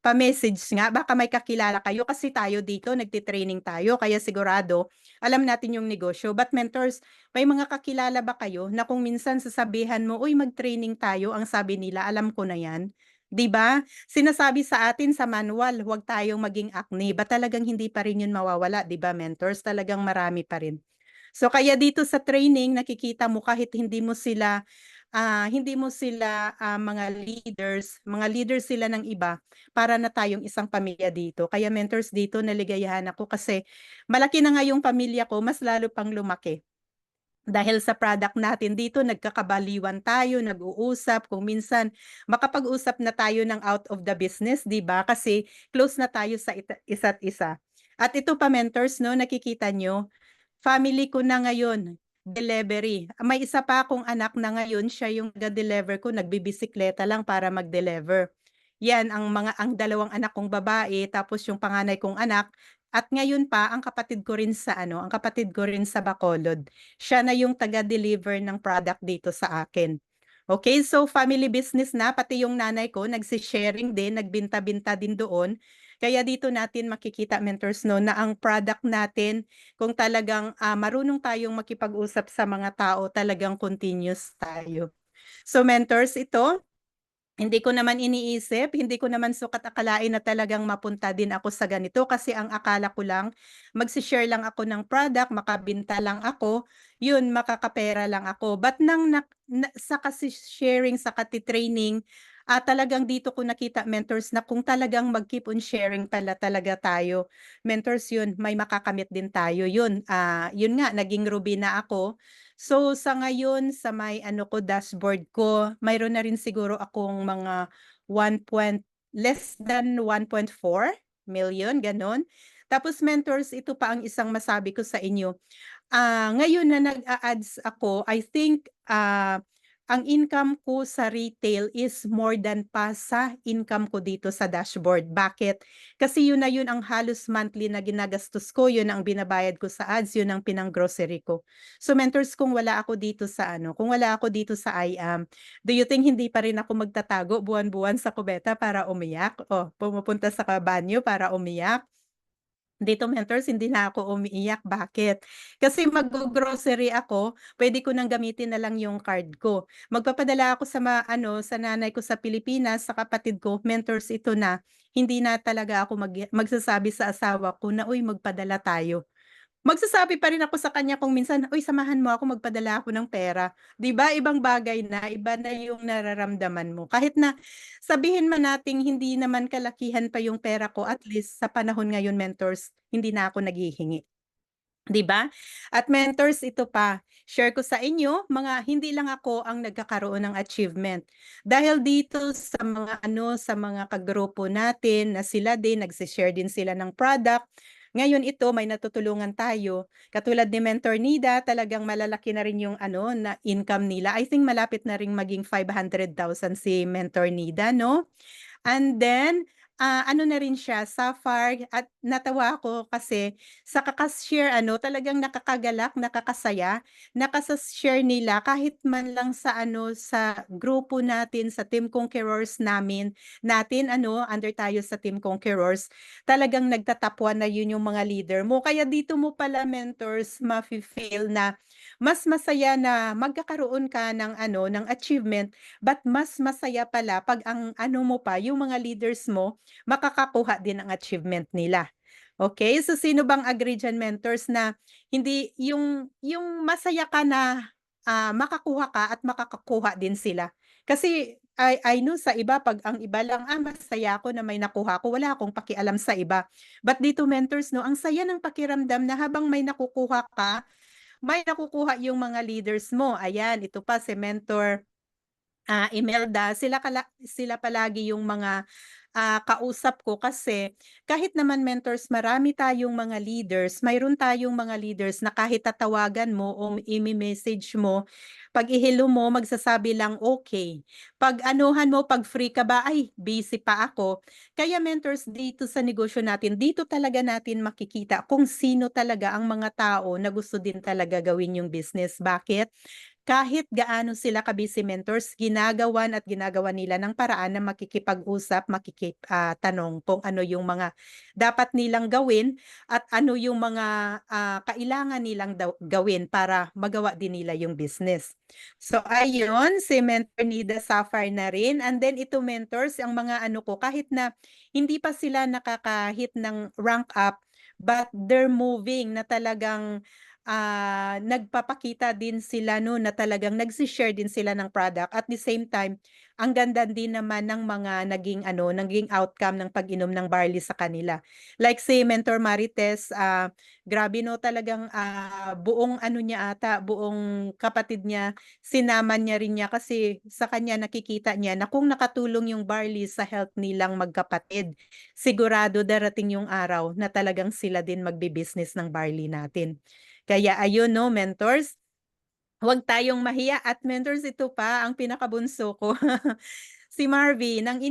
Pa-message nga, baka may kakilala kayo kasi tayo dito nagti-training tayo kaya sigurado alam natin yung negosyo. But mentors, may mga kakilala ba kayo na kung minsan sasabihan mo, "Uy, mag-training tayo," ang sabi nila, "Alam ko na 'yan." 'Di ba? Sinasabi sa atin sa manual, huwag tayong maging acne, ba talagang hindi pa rin 'yun mawawala, 'di ba mentors? Talagang marami pa rin. So kaya dito sa training nakikita mo kahit hindi mo sila, mga leaders sila ng iba, para na tayong isang pamilya dito. Kaya mentors dito naligayahan ako kasi malaki na nga yung pamilya ko, mas lalo pang lumaki. Dahil sa product natin dito nagkakabaliwan tayo, nag-uusap, kung minsan makapag-usap na tayo ng out of the business, 'di ba? Kasi close na tayo sa isa't isa. At ito pa mentors 'no, nakikita niyo, family ko na ngayon, delivery. May isa pa akong anak na ngayon siya yung nagde-deliver ko, nagbibisikleta lang para mag-deliver. 'yan ang dalawang anak kong babae tapos yung panganay kong anak at ngayon pa ang kapatid ko rin sa ano, ang kapatid ko rin sa Bacolod. Siya na yung taga-deliver ng product dito sa akin. Okay, so family business na, pati yung nanay ko nagse-sharing din, nagbinta-binta din doon. Kaya dito natin makikita mentors 'no, na ang product natin kung talagang, marunong tayong makipag-usap sa mga tao, talagang continuous tayo. So mentors, ito hindi ko naman iniisip, hindi ko naman sukat akalain na talagang mapunta din ako sa ganito kasi ang akala ko lang magse-share lang ako ng product, makabenta lang ako, yun makakapera lang ako. But nang sa kasi sharing, sa kati-training, talagang dito ko nakita mentors na kung talagang mag-keep on sharing pala talaga tayo, mentors yun, may makakamit din tayo. Yun, yun nga, naging Ruby na ako. So, sa ngayon sa may ano ko, dashboard ko, mayroon na rin siguro akong mga 1 point less than 1.4 million gano'n. Tapos mentors, ito pa ang isang masabi ko sa inyo. Ngayon na nag-a-ads ako, I think, ang income ko sa retail is more than pa sa income ko dito sa dashboard. Bakit? Kasi yun na yun ang halos monthly na ginagastos ko, yun ang binabayad ko sa ads, yun ang pinang-grocery ko. So mentors, kung wala ako dito sa ano, kung wala ako dito sa IAM, do you think hindi pa rin ako magtatago buwan-buwan sa kubeta para umiyak? O pumupunta sa banyo para umiyak? Dito mentors, hindi na ako umiiyak, bakit? Kasi maggo-grocery ako, puwede ko nang gamitin na lang yung card ko. Magpapadala ako sa ano, sa nanay ko sa Pilipinas, sa kapatid ko, mentors, ito na, hindi na talaga ako magsasabi sa asawa ko na, "Uy, magpadala tayo." Magsasabi pa rin ako sa kanya kung minsan, "Uy, samahan mo ako, magpadala ako ng pera." 'Di ba ibang bagay na, iba na yung nararamdaman mo. Kahit na sabihin man nating hindi naman kalakihan pa yung pera ko, at least sa panahon ngayon mentors, hindi na ako naghihingi, 'di ba? At mentors, ito pa, share ko sa inyo, mga hindi lang ako ang nagkakaroon ng achievement. Dahil dito sa mga ano, sa mga kagrupo natin na sila din nagse-share din sila ng product. Ngayon ito may natutulungan tayo. Katulad ni Mentor Nida, talagang malalaki na rin yung ano na income nila. I think malapit na ring maging 500,000 si Mentor Nida, no? And then, ano na rin siya, Sapphire, at natawa ako kasi sa share ano, talagang nakakagalak, nakakasaya, share nila kahit man lang sa ano, sa grupo natin, sa Team Conquerors natin ano, under tayo sa Team Conquerors, talagang nagtatapwa na yun yung mga leader mo. Kaya dito mo pala mentors mafi-feel na mas masaya na magkakaroon ka ng ano, ng achievement. But mas masaya pala 'pag ang ano mo pa, yung mga leaders mo, makakakuha din ng achievement nila. Okay, so sino bang agree diyan mentors na hindi yung masaya ka na, makakuha ka at makakakuha din sila. Kasi I know sa iba 'pag ang iba lang, masaya ako na may nakuha ako, wala akong pakialam sa iba. But dito mentors 'no, ang saya ng pakiramdam na habang may nakukuha ka, may nakukuha yung mga leaders mo. Ayan, ito pa si mentor Imelda, sila palagi yung mga, kausap ko kasi kahit naman mentors marami tayong mga leaders, mayroon tayong mga leaders na kahit tatawagan mo o imi-message mo, 'pag i-hello mo magsasabi lang, "Okey." 'Pag anuhan mo, 'pag free ka ba, "Ay, busy pa ako." Kaya mentors dito sa negosyo natin, dito talaga natin makikita kung sino talaga ang mga tao na gusto din talaga gawin yung business. Bakit? Kahit gaano sila ka-busy mentors, ginagawan nila ng paraan na makikipag-usap, tanong kung ano yung mga dapat nilang gawin at ano yung mga, kailangan nilang gawin para magawa din nila yung business. So ayun, si Mentor Nida Sapphire na rin, and then ito mentors, ang mga ano ko, kahit na hindi pa sila nakaka-hit ng rank up, but they're moving na talagang nagpapakita din sila 'no, na talagang nagse-share din sila ng product. At the same time, ang ganda din naman ng mga naging outcome ng pag-inom ng barley sa kanila. Like si Mentor Marites, grabe 'no, talagang, buong ano niya ata, buong kapatid niya, sinama niya rin niya kasi sa kanya nakikita niya na kung nakatulong yung barley sa health nilang magkapatid, sigurado darating yung araw na talagang sila din magbi-business ng barley natin. Kaya ayun 'no, mentors, huwag tayong mahiya at mentors, ito pa ang pinakabunso ko. si Marvy nang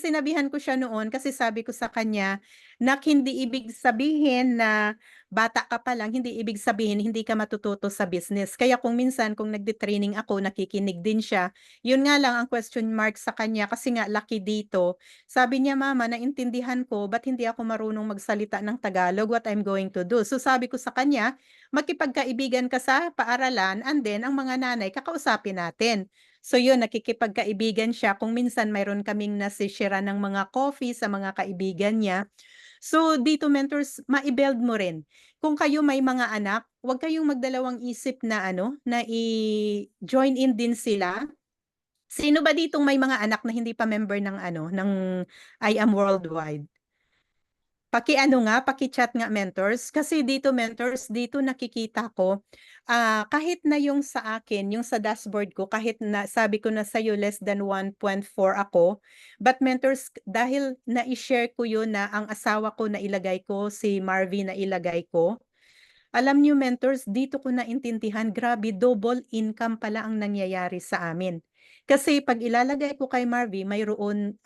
sinabihan ko siya noon kasi sabi ko sa kanya, "Nak, hindi ibig sabihin na bata ka pa lang, hindi ibig sabihin hindi ka matututo sa business." Kaya kung minsan kung nagte-training ako nakikinig din siya. Yun nga lang ang question mark sa kanya kasi nga laki dito. Sabi niya, "Mama, naintindihan ko, ba't hindi ako marunong magsalita ng Tagalog, what I'm going to do?" So sabi ko sa kanya, "Makipagkaibigan ka sa paaralan and then ang mga nanay kakausapin natin." So yun, nakikipagkaibigan siya kung minsan mayroon kaming nasi-share-an ng mga coffee sa mga kaibigan niya. So dito mentors, mai-build mo rin. Kung kayo may mga anak, huwag kayong magdalawang isip na ano, na i-join in din sila. Sino ba ditong may mga anak na hindi pa member ng ano, ng I Am Worldwide? Paki-ano nga, paki-chat nga mentors, kasi dito mentors, dito nakikita ko, kahit na yung sa akin, yung sa dashboard ko, kahit na sabi ko na sa'yo less than 1.4 ako, but mentors, dahil na-share ko yun na ang asawa ko na ilagay ko, si Marvy na ilagay ko, alam niyo mentors, dito ko naintindihan, grabe double income pala ang nangyayari sa amin. Kasi 'pag ilalagay ko kay Marvy mayroon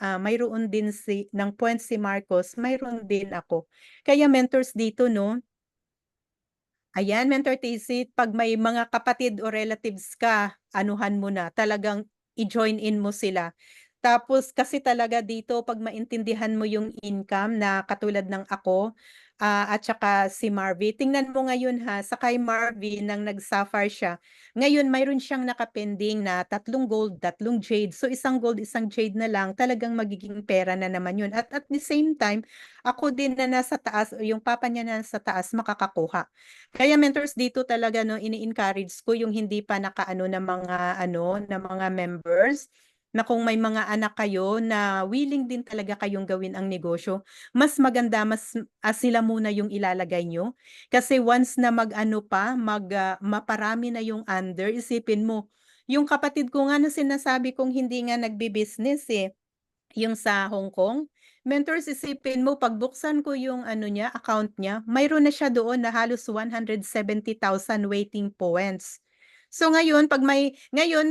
din ng points si Marcos, mayroon din ako. Kaya mentors dito 'no, ayan Mentor Casey, 'pag may mga kapatid o relatives ka, anuhan mo na, talagang i-join in mo sila. Tapos kasi talaga dito 'pag maintindihan mo yung income na katulad ng ako, at saka si Marvy. Tingnan mo ngayon ha, sa kay Marvy nang nag-sapphire siya, ngayon mayroon siyang nakapending na 3 gold, 3 jade. So isang gold, isang jade na lang, talagang magiging pera na naman yun. At the same time, ako din na nasa taas o yung papa niya na nasa taas makakakuha. Kaya mentors dito talaga 'no, ini-encourage ko yung hindi pa nakaano na mga ano, na mga members, na kung may mga anak kayo na willing din talaga kayong gawin ang negosyo, mas maganda sila muna yung ilalagay niyo. Kasi once na mag-ano pa, maparami na yung under, isipin mo, yung kapatid ko nga na sinasabi kong hindi nga nagbi-business, eh, yung sa Hong Kong, mentors isipin mo pagbuksan ko yung ano niya, account niya, mayroon na siya doon na halos 170,000 waiting points. So ngayon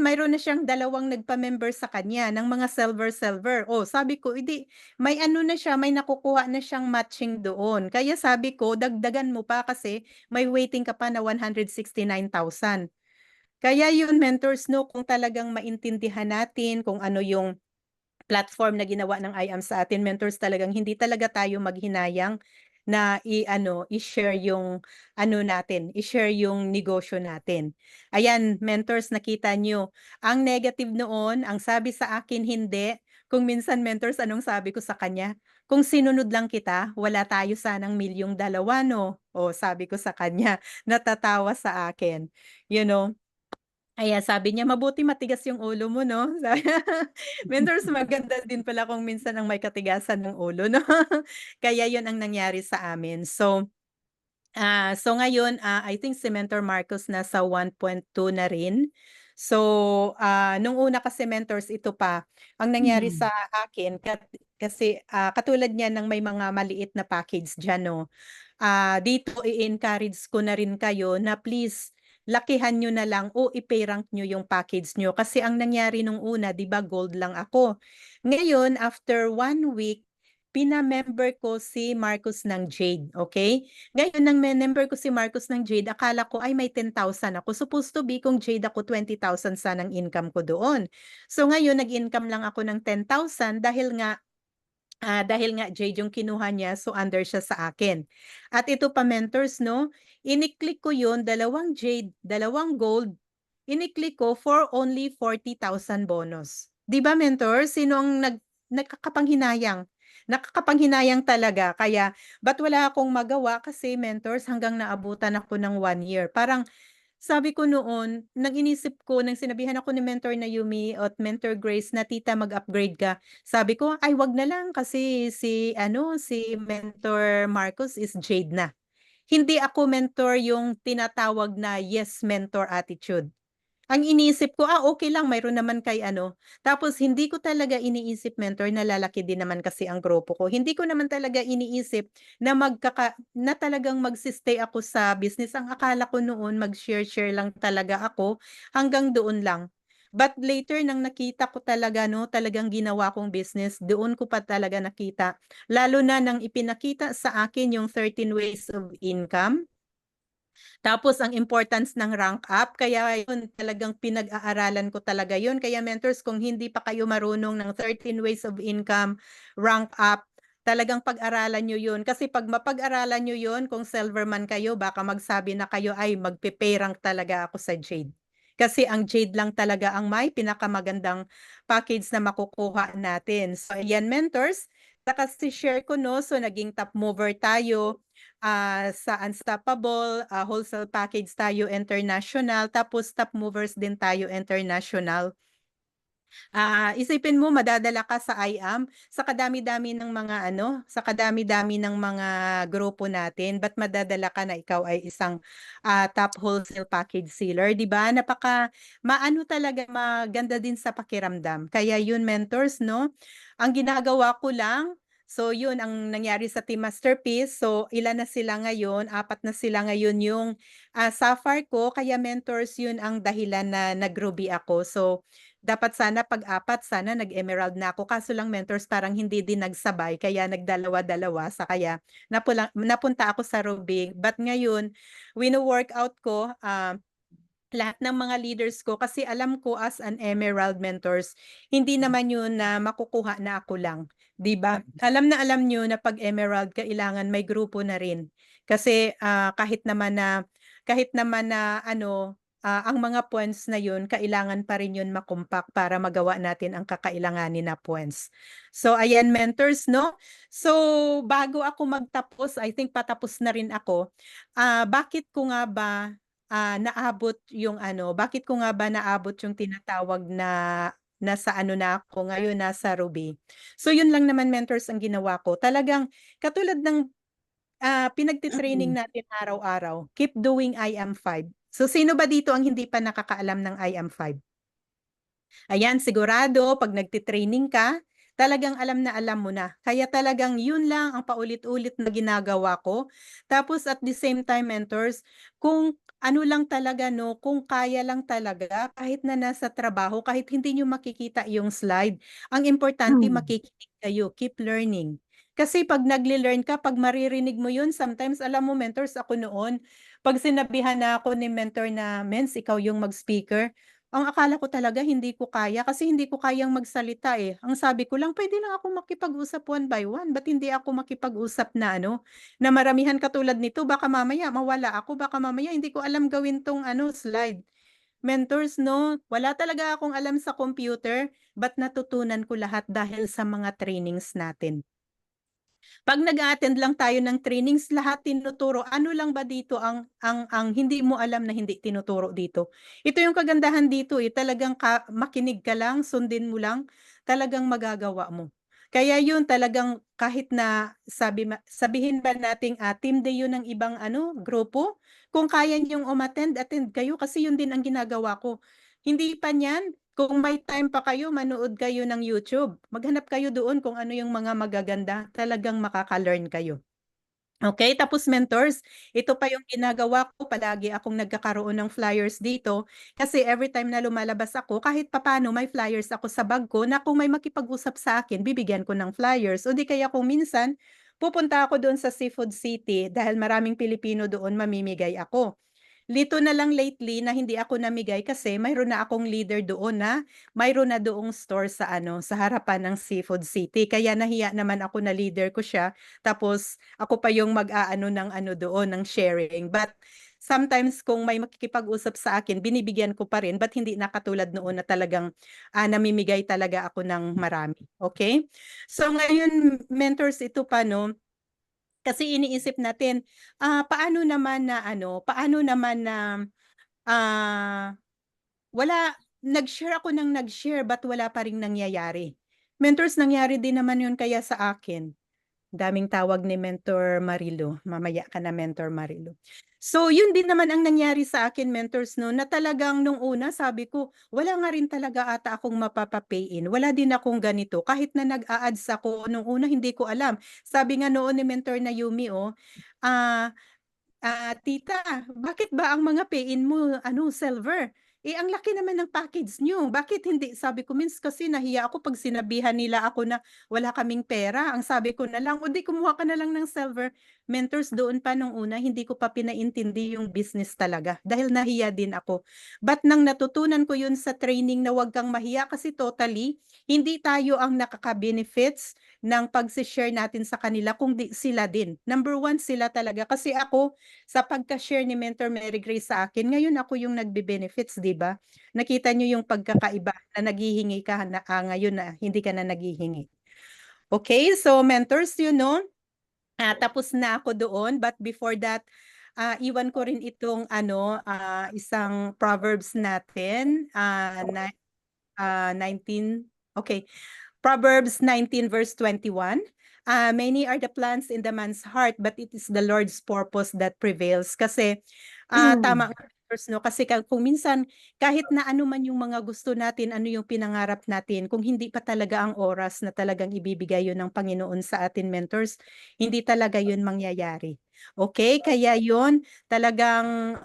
mayroon na siyang dalawang nagpa-member sa kanya ng mga silver. Oh, sabi ko, "Edi may ano na siya, may nakukuha na siyang matching doon." Kaya sabi ko, "Dagdagan mo pa kasi may waiting ka pa na 169,000." Kaya yun mentors 'no, kung talagang maintindihan natin kung ano yung platform na ginawa ng IAM sa atin mentors, talagang hindi talaga tayo maghinayang na i-ano, i-share yung ano natin, i-share yung negosyo natin. Ayan, mentors, nakita niyo, ang negative noon, ang sabi sa akin hindi. Kung minsan mentors, anong sabi ko sa kanya? Kung sinunod lang kita, wala tayo sanang milyong dalawa, no? O sabi ko sa kanya, natatawa sa akin. You know, ayan, sabi niya, "Mabuti matigas yung ulo mo 'no?" Mentors, maganda din pala kung minsan ang may katigasan ng ulo 'no? Kaya yun ang nangyari sa amin. So ngayon, I think si Mentor Marcos nasa 1.2 na rin. So, nung una kasi mentors ito pa, ang nangyari Hmm. sa akin kasi, katulad niyan ng may mga maliit na package diyan 'no, dito i-encourage ko na rin kayo na please lakihan niyo na lang o i-pay rank niyo yung package niyo. Kasi ang nangyari nung una 'di ba gold lang ako. Ngayon after 1 week, pina-member ko si Marcos ng Jade, okay? Ngayon nang member ko si Marcos ng Jade, akala ko ay may 10,000 ako. Supposed to be kung Jade ako 20,000 sanang income ko doon. So ngayon nag-income lang ako ng 10,000 dahil nga Jade yung kinuha niya, so under siya sa akin. At ito pa mentors 'no, ini-click ko yun, 2 jade, 2 gold, ini-click ko for only 40,000 bonus. 'Di ba mentors, sino ang nakakapanghinayang? Nakakapanghinayang talaga kaya ba't wala akong magawa kasi mentors hanggang naabutan ako ng 1 year. Parang sabi ko noon, nang inisip ko nang sinabihan ako ni Mentor na Yumi at Mentor Grace na, "Tita mag-upgrade ka." Sabi ko, "Ay wag na lang kasi si ano, si Mentor Marcos is Jade na." Hindi ako mentor yung tinatawag na yes mentor attitude. Ang iniisip ko, okey lang mayroon naman kay ano, tapos hindi ko talaga iniisip mentor na lalaki din naman kasi ang grupo ko. Hindi ko naman talaga iniisip na na talagang ako sa business. Ang akala ko noon mag-share-share lang talaga ako, hanggang doon lang. But later nang nakita ko talaga 'no, talagang ginawa kong business, doon ko pa talaga nakita. Lalo na nang ipinakita sa akin yung 13 ways of income. Tapos ang importance ng rank up, kaya yun talagang pinag-aaralan ko talaga yun. Kaya mentors, kung hindi pa kayo marunong ng 13 ways of income, rank up, talagang pag-aralan nyo yun. Kasi pag mapag-aralan nyo yun, kung silver man kayo, baka magsabi na kayo, ay magpe-pay rank talaga ako sa Jade. Kasi ang Jade lang talaga ang may pinakamagandang package na makukuha natin. So, ayan mentors, saka share ko no, so naging top mover tayo sa Unstoppable, wholesale package tayo international, tapos top movers din tayo international. Isipin mo madadala ka sa IAM, sa kadami-dami ng mga ano, sa kadami-dami ng mga grupo natin, ba't madadala ka na ikaw ay isang top wholesale package seller, 'di ba? Maano talaga, maganda din sa pakiramdam. Kaya yun mentors 'no, ang ginagawa ko lang, so yun ang nangyari sa Team Masterpiece. So ilan na sila ngayon, 4 na sila ngayon yung Sapphire ko, kaya mentors yun ang dahilan na nag-Ruby ako. So dapat sana pag-apat, sana nag-emerald na ako, kaso lang mentors parang hindi din nagsabay kaya nagdalawa-dalawa sa kaya napunta ako sa Ruby. But ngayon, wino-workout ko, lahat ng mga leaders ko kasi alam ko as an emerald mentors, hindi naman yun na makukuha na ako lang, 'di ba? Alam na alam niyo na 'pag emerald kailangan may grupo na rin. Kasi, kahit naman na ano, ang mga points na yun kailangan pa rin yun para magawa natin ang kakailanganin na points. So ayan mentors 'no. So bago ako magtapos, I think patapos na rin ako, bakit ko nga ba naabot yung ano, bakit ko nga ba naabot yung tinatawag na nasa ano na ako ngayon, nasa Ruby. So yun lang naman mentors ang ginawa ko. Talagang katulad ng pinagti-training natin araw-araw, keep doing IM5. So sino ba dito ang hindi pa nakakaalam ng IM5? Ayan, sigurado 'pag nagti-training ka, talagang alam na alam mo na. Kaya talagang yun lang ang paulit-ulit na ginagawa ko. Tapos at the same time mentors, kung ano lang talaga 'no, kung kaya lang talaga kahit na nasa trabaho, kahit hindi niyo makikita yung slide, ang importante Hmm. makikinig kayo, keep learning. Kasi 'pag nagle-learn ka, 'pag maririnig mo yun, sometimes alam mo mentors, ako noon, 'pag sinabihan na ako ni mentor na, "Mens, ikaw yung mag-speaker." Ang akala ko talaga hindi ko kaya kasi hindi ko kayang magsalita, eh. Ang sabi ko lang, "Puwede lang ako makipag-usap one by one, ba't hindi ako makipag-usap na ano, na maramihan katulad nito baka mamaya mawala ako, baka mamaya hindi ko alam gawin 'tong ano, slide." Mentors 'no, wala talaga akong alam sa computer, but natutunan ko lahat dahil sa mga trainings natin. 'Pag nag-a-attend lang tayo ng trainings, lahat tinuturo. Ano lang ba dito ang hindi mo alam na hindi tinuturo dito? Ito yung kagandahan dito, eh, talagang makinig ka lang, sundin mo lang, talagang magagawa mo. Kaya yun talagang kahit na sabihin ba nating, team day yun ng ibang ano, grupo, kung kaya niyong umattend, attend kayo kasi yun din ang ginagawa ko. Hindi pa niyan, kung may time pa kayo manood kayo ng YouTube, maghanap kayo doon kung ano yung mga magaganda, talagang makaka-learn kayo. Okay, tapos mentors, ito pa yung ginagawa ko, palagi akong nagkakaroon ng flyers dito, kasi every time na lumalabas ako, kahit papaano may flyers ako sa bag ko na kung may makipag-usap sa akin, bibigyan ko ng flyers o di kaya kung minsan, pupunta ako doon sa Seafood City dahil maraming Pilipino doon, mamimigay ako. Lito na lang lately na hindi ako namigay kasi mayroon na akong leader doon na mayroon na doong store sa ano, sa harapan ng Seafood City. Kaya nahiya naman ako na leader ko siya, tapos ako pa yung mag-aano ng ano doon, ng sharing. But sometimes kung may makikipag-usap sa akin, binibigyan ko pa rin, but hindi na katulad noon na talagang namimigay talaga ako ng marami. Okay? So ngayon, mentors, ito pa no, kasi iniisip natin, paano naman na, ah, nag-share ako ng nag-share ba't wala pa ring nangyayari? Mentors, nangyari din naman yun kaya sa akin. Daming tawag ni Mentor Marilo, mamaya ka na Mentor Marilo. So yun din naman ang nangyari sa akin mentors 'no, na talagang nung una sabi ko, wala nga rin talaga ata akong mapapa-pay in, wala din akong ganito kahit na nag-a-ads ako nung una hindi ko alam. Sabi nga noon ni Mentor na Yumi, ah, "Tita, bakit ba ang mga pay in mo ano silver?" ang laki naman ng package niyo, bakit hindi?" Sabi ko, "Miss, kasi nahiya ako 'pag sinabihan nila ako na wala kaming pera." Ang sabi ko na lang, "O 'di kumuha ka na lang ng Silver Mentors." Doon pa nung una hindi ko pa pinaintindi yung business talaga dahil nahiya din ako. But nang natutunan ko yun sa training na 'wag kang mahiya kasi totally hindi tayo ang nakaka-benefits ng pagse-share natin sa kanila kundi sila din. Number one sila talaga kasi ako sa pagka-share ni Mentor Mary Grace sa akin, ngayon ako yung nagbe-benefits, 'di ba? Nakita niyo yung pagkakaiba na naghihingi ka na, ngayon na hindi ka na naghihingi. Okay, so mentors, tapos na ako doon, but before that, iwan ko rin itong isang proverbs natin, 19, okay. Proverbs 19 verse 21. Many are the plans in the man's heart, but it is the Lord's purpose that prevails. Kasi tama nga, First, no? Kasi kung minsan, kahit na ano man yung mga gusto natin, ano yung pinangarap natin, kung hindi pa talaga ang oras na talagang ibibigay yun ng Panginoon sa atin, mentors, hindi talaga yun mangyayari. Okay? Kaya yun, talagang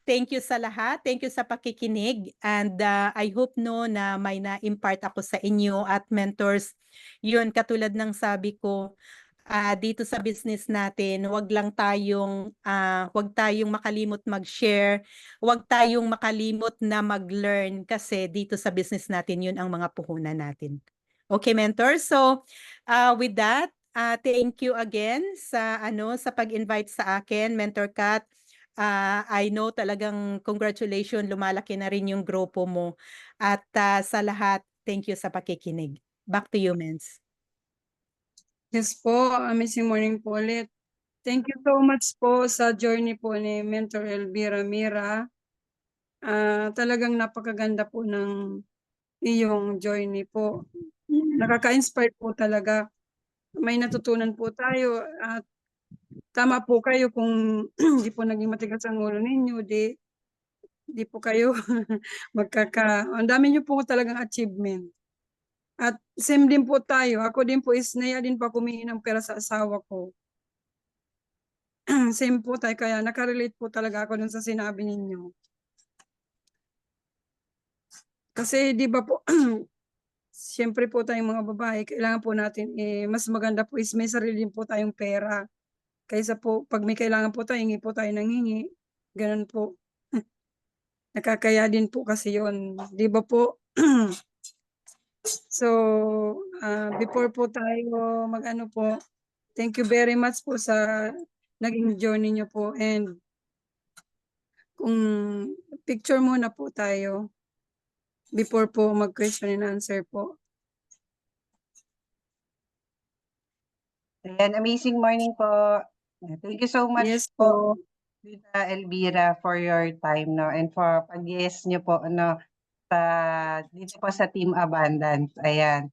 thank you sa lahat. Thank you sa pakikinig. And I hope na may na-impart ako sa inyo at mentors. Yun, katulad ng sabi ko, dito sa business natin, wag tayong makalimot mag-share, wag tayong makalimot na mag-learn kasi dito sa business natin yun ang mga puhunan natin. Okay, mentors. So, with that, thank you again sa pag-invite sa akin, Mentor Kat. I know talagang congratulations, lumalaki na rin yung grupo mo. At sa lahat, thank you sa pakikinig. Back to you, Mens. Yes po, amazing morning po ulit. Thank you so much po sa journey po ni Mentor Elvira Mira. Talagang napakaganda po ng iyong journey po. Nakaka-inspire po talaga. May natutunan po tayo at tama po kayo kung di po naging matigas ang ulo ninyo, di po kayo ang dami niyo po talagang achievement. At same din po tayo. Ako din po naiya din po ako humingi ng pera sa asawa ko. Same po tayo, kaya nakarelate po talaga ako dun sa sinabi ninyo. Kasi di ba po, siyempre po tayong mga babae, kailangan po natin, mas maganda po is may sarili din po tayong pera. Kaysa po, pag may kailangan po tayo, hingi po tayo ng hingi. Ganun po. Nakakaya din po kasi yun. Di ba po? So, before po tayo mag-ano po, thank you very much po sa naging journey nyo po. And kung picture muna po tayo before po mag-question and answer po. Ayan, amazing morning po. Thank you so much Yes po, po. Tita Elvira, for your time, no? And for pag-yes niyo po, dito po sa Team Abundance. Ayan.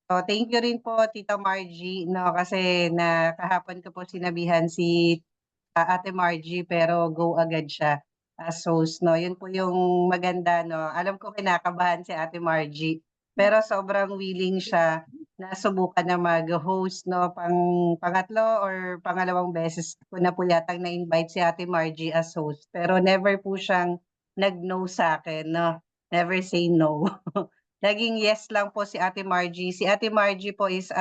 So, thank you rin po, Tita Margie, no? Kasi kahapon ko po sinabihan si Ate Margie, pero go agad siya as host, no? Yun po yung maganda, no? Alam ko kinakabahan si Ate Margie, pero sobrang willing siya na subukan na mag-host, no? Pangatlo or pangalawang beses ko na po yatang na-invite si Ate Margie as host, pero never po siyang nag-no sa akin, no? Never say no. Naging yes lang po si Ate Margie. Si Ate Margie po is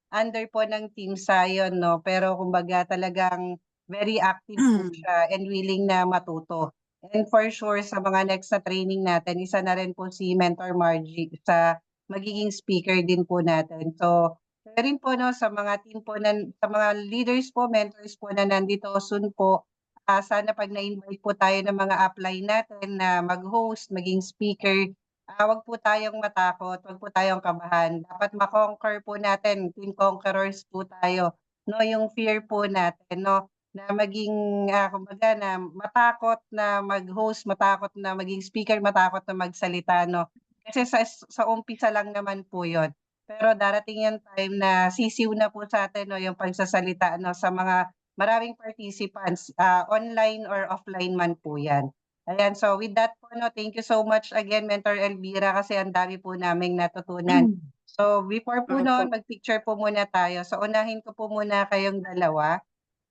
under po ng Team Zion, no? Pero kumbaga talagang very active po siya and willing na matuto. And for sure, sa mga next na training natin, isa na rin po si Mentor Margie sa magiging speaker din po natin. So, kaya rin po, no, sa mga team po, sa mga leaders po, mentors po na nandito soon po, sana pag na-invite po tayo ng mga upline natin na mag-host, maging speaker, wag po tayong matakot, wag po tayong kabahan. Dapat ma-conquer po natin, team conquerors po tayo, no, yung fear po natin, no, na maging, kumbaga na matakot na mag-host, matakot na maging speaker, matakot na magsalita, no. Kasi sa umpisa lang naman po yon. Pero darating yung time na sisiw na po sa atin, no, yung pagsasalita, no, sa mga maraming participants, online or offline man po yan. Ayan, so with that po, no, thank you so much again, Mentor Elvira, kasi ang dami po naming natutunan. So before po noon, mag-picture po muna tayo. So unahin ko po muna kayong dalawa.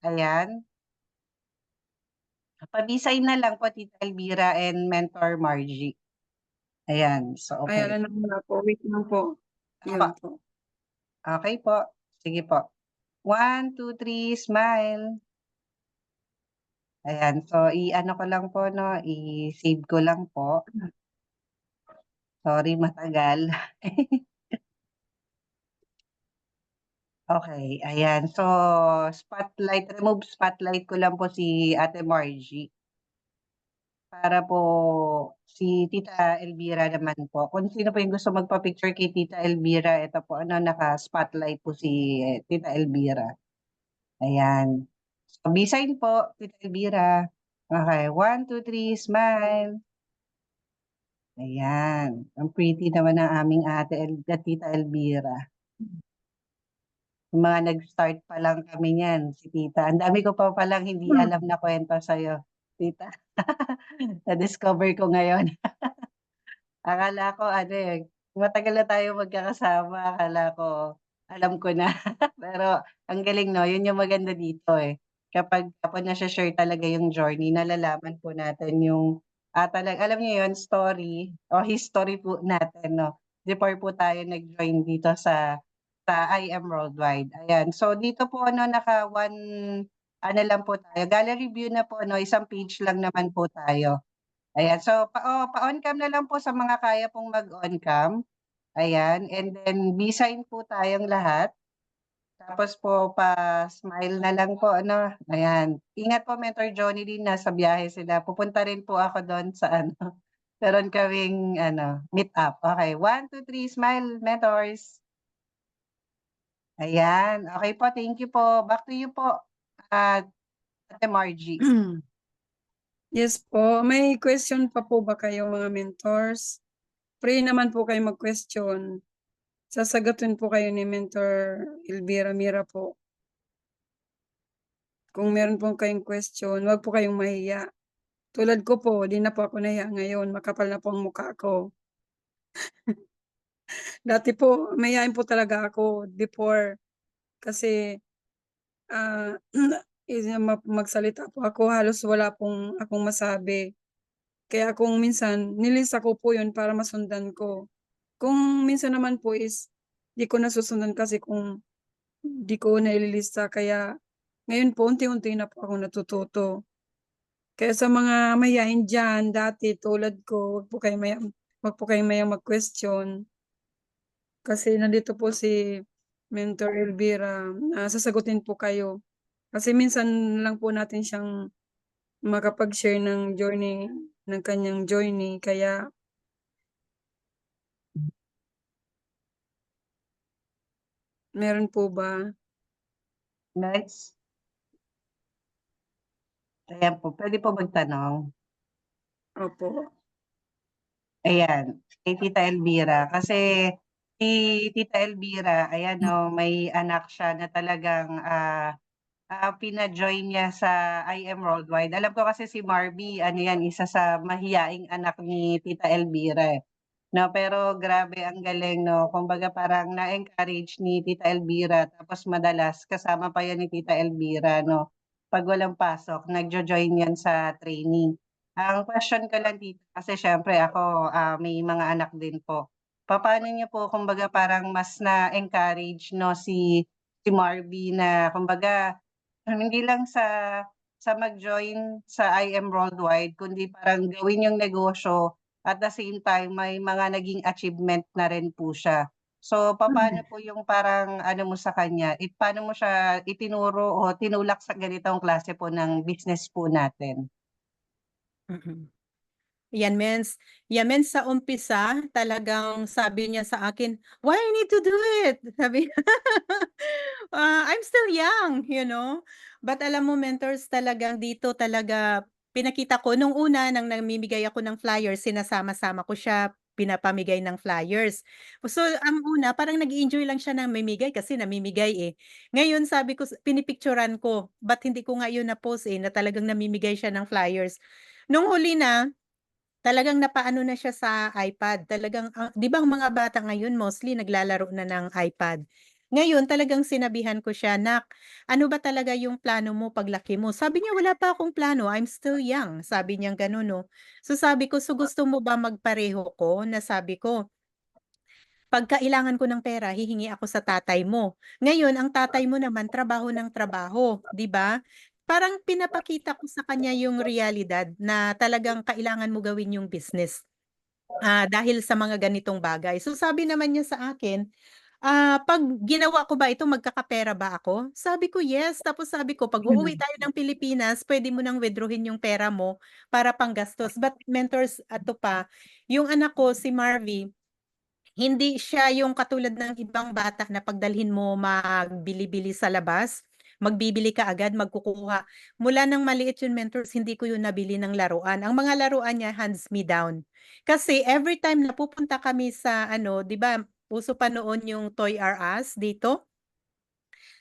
Ayan. Pabisay na lang po Tita Elvira and Mentor Margie. Ayan, so okay. Ayan, ano muna po, wait lang po. Yun Opo, po. okay po. Sige po. 1, 2, 3, smile. Ayan, so i-ano ko lang po 'no, i-save ko lang po. Sorry matagal. Okay, ayan. So, remove spotlight ko lang po si Ate Margie. Para po si Tita Elvira naman po. Kung sino po yung gusto magpa-picture kay Tita Elvira, ito po ano, naka-spotlight po si Tita Elvira. Ayan. So, B-sign po, Tita Elvira. Okay, 1, 2, 3, smile. Ayan. Ang pretty naman ng aming Tita Elvira. Yung mga nag-start pa lang kami niyan, si Tita. Ang dami ko pa palang hindi alam na kwento sa'yo, Tita. Na-discover ko ngayon. Akala ko ano, matagal na tayo magkakasama, akala ko alam ko na. Pero ang galing 'no, yun yung maganda dito, kapag nashe-share talaga yung journey, nalalaman po natin yung, alam niyo yun, story o history po natin 'no, before po tayo nag-join dito sa I Am Worldwide, ayan. So dito po ano, naka-one ano lang po tayo, gallery view na po 'no, isang page lang naman po tayo. Ayan, so pa-on cam na lang po sa mga kaya pong mag-on cam, ayan. And then B-sign po tayong lahat, tapos po pa-smile na lang po ano, ayan. Ingat po Mentor Jonilyn, nasa biyahe sila, pupunta rin po ako dun sa ano, meron kaming ano, meet up. Okay, 1, 2, 3, smile Mentors. Ayan, okey po, thank you po. Back to you po, Ate Margie. Yes po, may question pa po ba kayo mga mentors? Free naman po kayo mag-question. Sasagutin po kayo ni Mentor Elvira Mira po. Kung meron po kayong question, wag po kayong mahiya. Tulad ko po, di na po ako nahiya ngayon, makapal na po ang mukha ko. Dati po, mahiyain po talaga ako before kasi ah, magsalita po ako, halos wala pong akong masabi. Kaya kung minsan, nilista ko po yun para masundan ko. Kung minsan naman po is, di ko nasusundan kasi kung di ko naililista. Kaya ngayon po, unti-unti na po ako natututo. Kaya sa mga mahiyain diyan, dati tulad ko, wag po kayong mayang mag-question. Kasi nandito po si Mentor Elvira, sasagutin po kayo. Kasi minsan lang po natin siyang makapag-share ng journey, ng kanyang journey. Kaya meron po ba? Next. Ayan po, puwede po magtanong? Opo. Ayan, kay Tita Elvira. Kasi si Tita Elvira, ayan 'no, may anak siya na talagang, pina-join niya sa I Am Worldwide. Alam ko kasi si Marby ano 'yan, isa sa mahiyaing anak ni Tita Elvira, 'no. Pero grabe ang galing 'no, kumbaga parang na-encourage ni Tita Elvira tapos madalas kasama pa 'yan ni Tita Elvira 'no, 'pag walang pasok nagjo-join 'yan sa training. Ang question ko lang dito kasi siyempre ako, may mga anak din po. Papaano niyo po kumbaga parang mas na-encourage 'no si Marby na kumbaga hindi lang sa mag-join sa I Am Worldwide kundi parang gawin yung negosyo at the same time may mga naging achievement na rin po siya. So, papaano po yung parang ano mo sa kanya, paano mo siya itinuro o tinulak sa ganitong klase po ng business po natin? Mm. Yan mens sa umpisa talagang sabi niya sa akin, "Why I need to do it?" Sabi niya. I'm still young, you know? But alam mo mentors talagang dito talaga pinakita ko nung una nang namimigay ako ng flyers, sinasama-sama ko siya, pinapamigay ng flyers. So, ang una parang nag-e-enjoy lang siya na mamimigay kasi namimigay, eh. Ngayon sabi ko pinipicturan ko, ba't hindi ko nga yun na-post, na talagang namimigay siya ng flyers. Nung huli na, talagang napaano na siya sa iPad, talagang, 'di ba ang mga bata ngayon mostly naglalaro na ng iPad. Ngayon talagang sinabihan ko siya, "Nak, ano ba talaga yung plano mo paglaki mo?" Sabi niya, "Wala pa akong plano, I'm still young." Sabi niyang gano'n 'no. So sabi ko, "So gusto mo ba magpareho ko?" Na sabi ko, "'Pag kailangan ko ng pera hihingi ako sa tatay mo. Ngayon ang tatay mo naman trabaho ng trabaho, 'di ba?" Parang pinapakita ko sa kanya yung realidad na talagang kailangan mo gawin yung business, dahil sa mga ganitong bagay. So sabi naman niya sa akin, "'Pag ginawa ko ba ito magkakapera ba ako?" Sabi ko, "Yes." Tapos sabi ko, "'Pag uuwi tayo ng Pilipinas puwede mo nang withdrawhin yung pera mo para panggastos." But mentors, ato pa, yung anak ko si Marvy, hindi siya yung katulad ng ibang bata na pagdalhin mo magbili-bili sa labas, magbibili ka agad, magkukuha. Mula ng maliit yun mentors, hindi ko yun nabili ng laruan. Ang mga laruan niya hands me down. Kasi every time na pupunta kami sa ano, 'di ba, uso pa noon yung Toy R Us dito?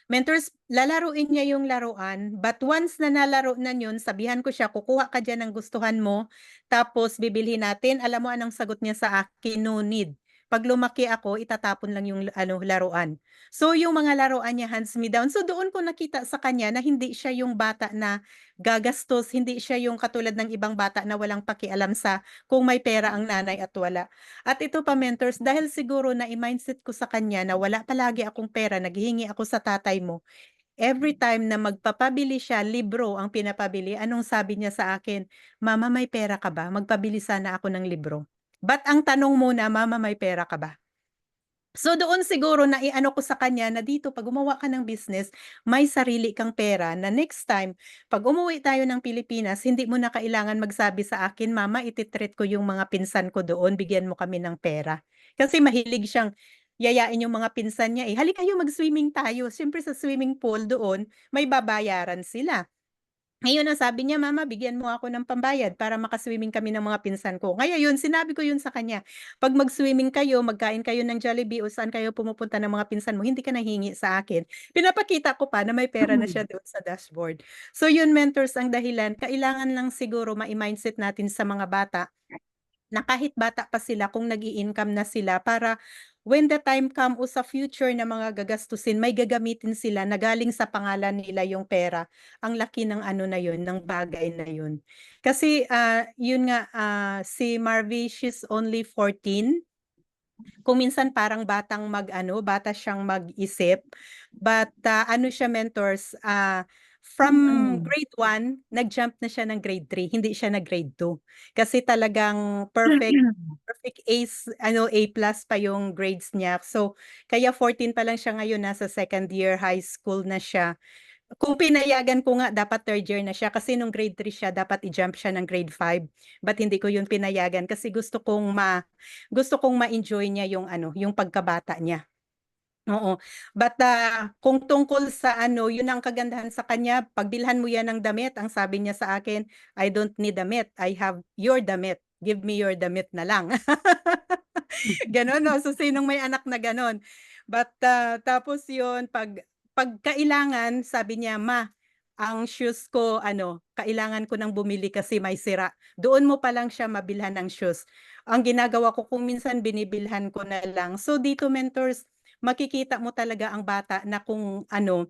Mentors, lalaruin niya yung laruan, but once na nalaro na yun, sabihan ko siya, "Kukuha ka diyan ng gustuhan mo, tapos bibilhin natin." Alam mo anong sagot niya sa akin? "No need. 'Pag lumaki ako, itatapon lang yung ano, laruan." So, yung mga laruan niya hands me down. So, doon ko nakita sa kanya na hindi siya yung bata na gagastos, hindi siya yung katulad ng ibang bata na walang pakialam sa kung may pera ang nanay at wala. At ito pa mentors, dahil siguro na-i-mindset ko sa kanya na wala palagi akong pera, naghihingi ako sa tatay mo, every time na magpapabili siya, libro ang pinapabili, anong sabi niya sa akin, "Mama, may pera ka ba? Magpabili sana ako ng libro." But ang tanong muna, "Mama, may pera ka ba?" So doon siguro naiano ko sa kanya na dito 'pag gumawa ka ng business, may sarili kang pera na next time 'pag umuwi tayo ng Pilipinas hindi mo na kailangan magsabi sa akin, "Mama, iti-treat ko yung mga pinsan ko doon, bigyan mo kami ng pera." Kasi mahilig siyang yayain yung mga pinsan niya, eh, "Halika kayo mag-swimming tayo." Siyempre sa swimming pool doon may babayaran sila. Ngayon ang sabi niya, "Mama, bigyan mo ako ng pambayad para maka-swimming kami ng mga pinsan ko." Kaya yun, sinabi ko yun sa kanya, "'Pag mag-swimming kayo, magkain kayo ng Jollibee o saan kayo pumupunta ng mga pinsan mo, hindi ka na hihingi sa akin." Pinapakita ko pa na may pera na siya doon sa dashboard. So yun mentors ang dahilan, kailangan lang siguro mai-mindset natin sa mga bata na kahit bata pa sila kung nag-i-income na sila para when the time come o sa future na mga gagastusin may gagamitin sila na galing sa pangalan nila yung pera. Ang laki ng ano na yun, ng bagay na yun. Kasi, yun nga, si Marvy, she's only 14. Kung minsan parang batang mag-ano, bata siyang mag-isip, but, ano siya mentors, from grade 1 nag-jump na siya ng grade 3, hindi siya nag-grade 2. Kasi talagang perfect perfect A's ano, A plus pa yung grades niya. So, kaya 14 pa lang siya ngayon, nasa second year high school na siya. Kung pinayagan ko nga dapat third year na siya kasi nung grade 3 siya dapat i-jump siya ng grade 5, but hindi ko yun pinayagan kasi gusto kong ma-enjoy niya yung ano, yung pagkabata niya, oo. But, kung tungkol sa ano, yun ang kagandahan sa kanya, "Pagbilhan mo yan ng damit," ang sabi niya sa akin, "I don't need damit, I have your damit, give me your damit na lang." Gano'n 'no, so sinong may anak na gano'n? But, tapos yun 'pag kailangan sabi niya, "Ma, ang shoes ko ano, kailangan ko ng bumili kasi may sira." Doon mo pa lang siya mabilhan ng shoes. Ang ginagawa ko kung minsan binibilhan ko na lang. So dito mentors, makikita mo talaga ang bata na kung ano,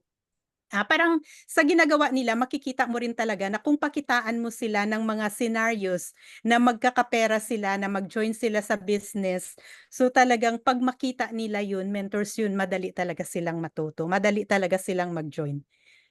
parang sa ginagawa nila makikita mo rin talaga na kung pakitaan mo sila ng mga scenarios na magkakapera sila, na mag-join sila sa business, so talagang 'pag makita nila yun, mentors yun, madali talaga silang matuto, madali talaga silang mag-join.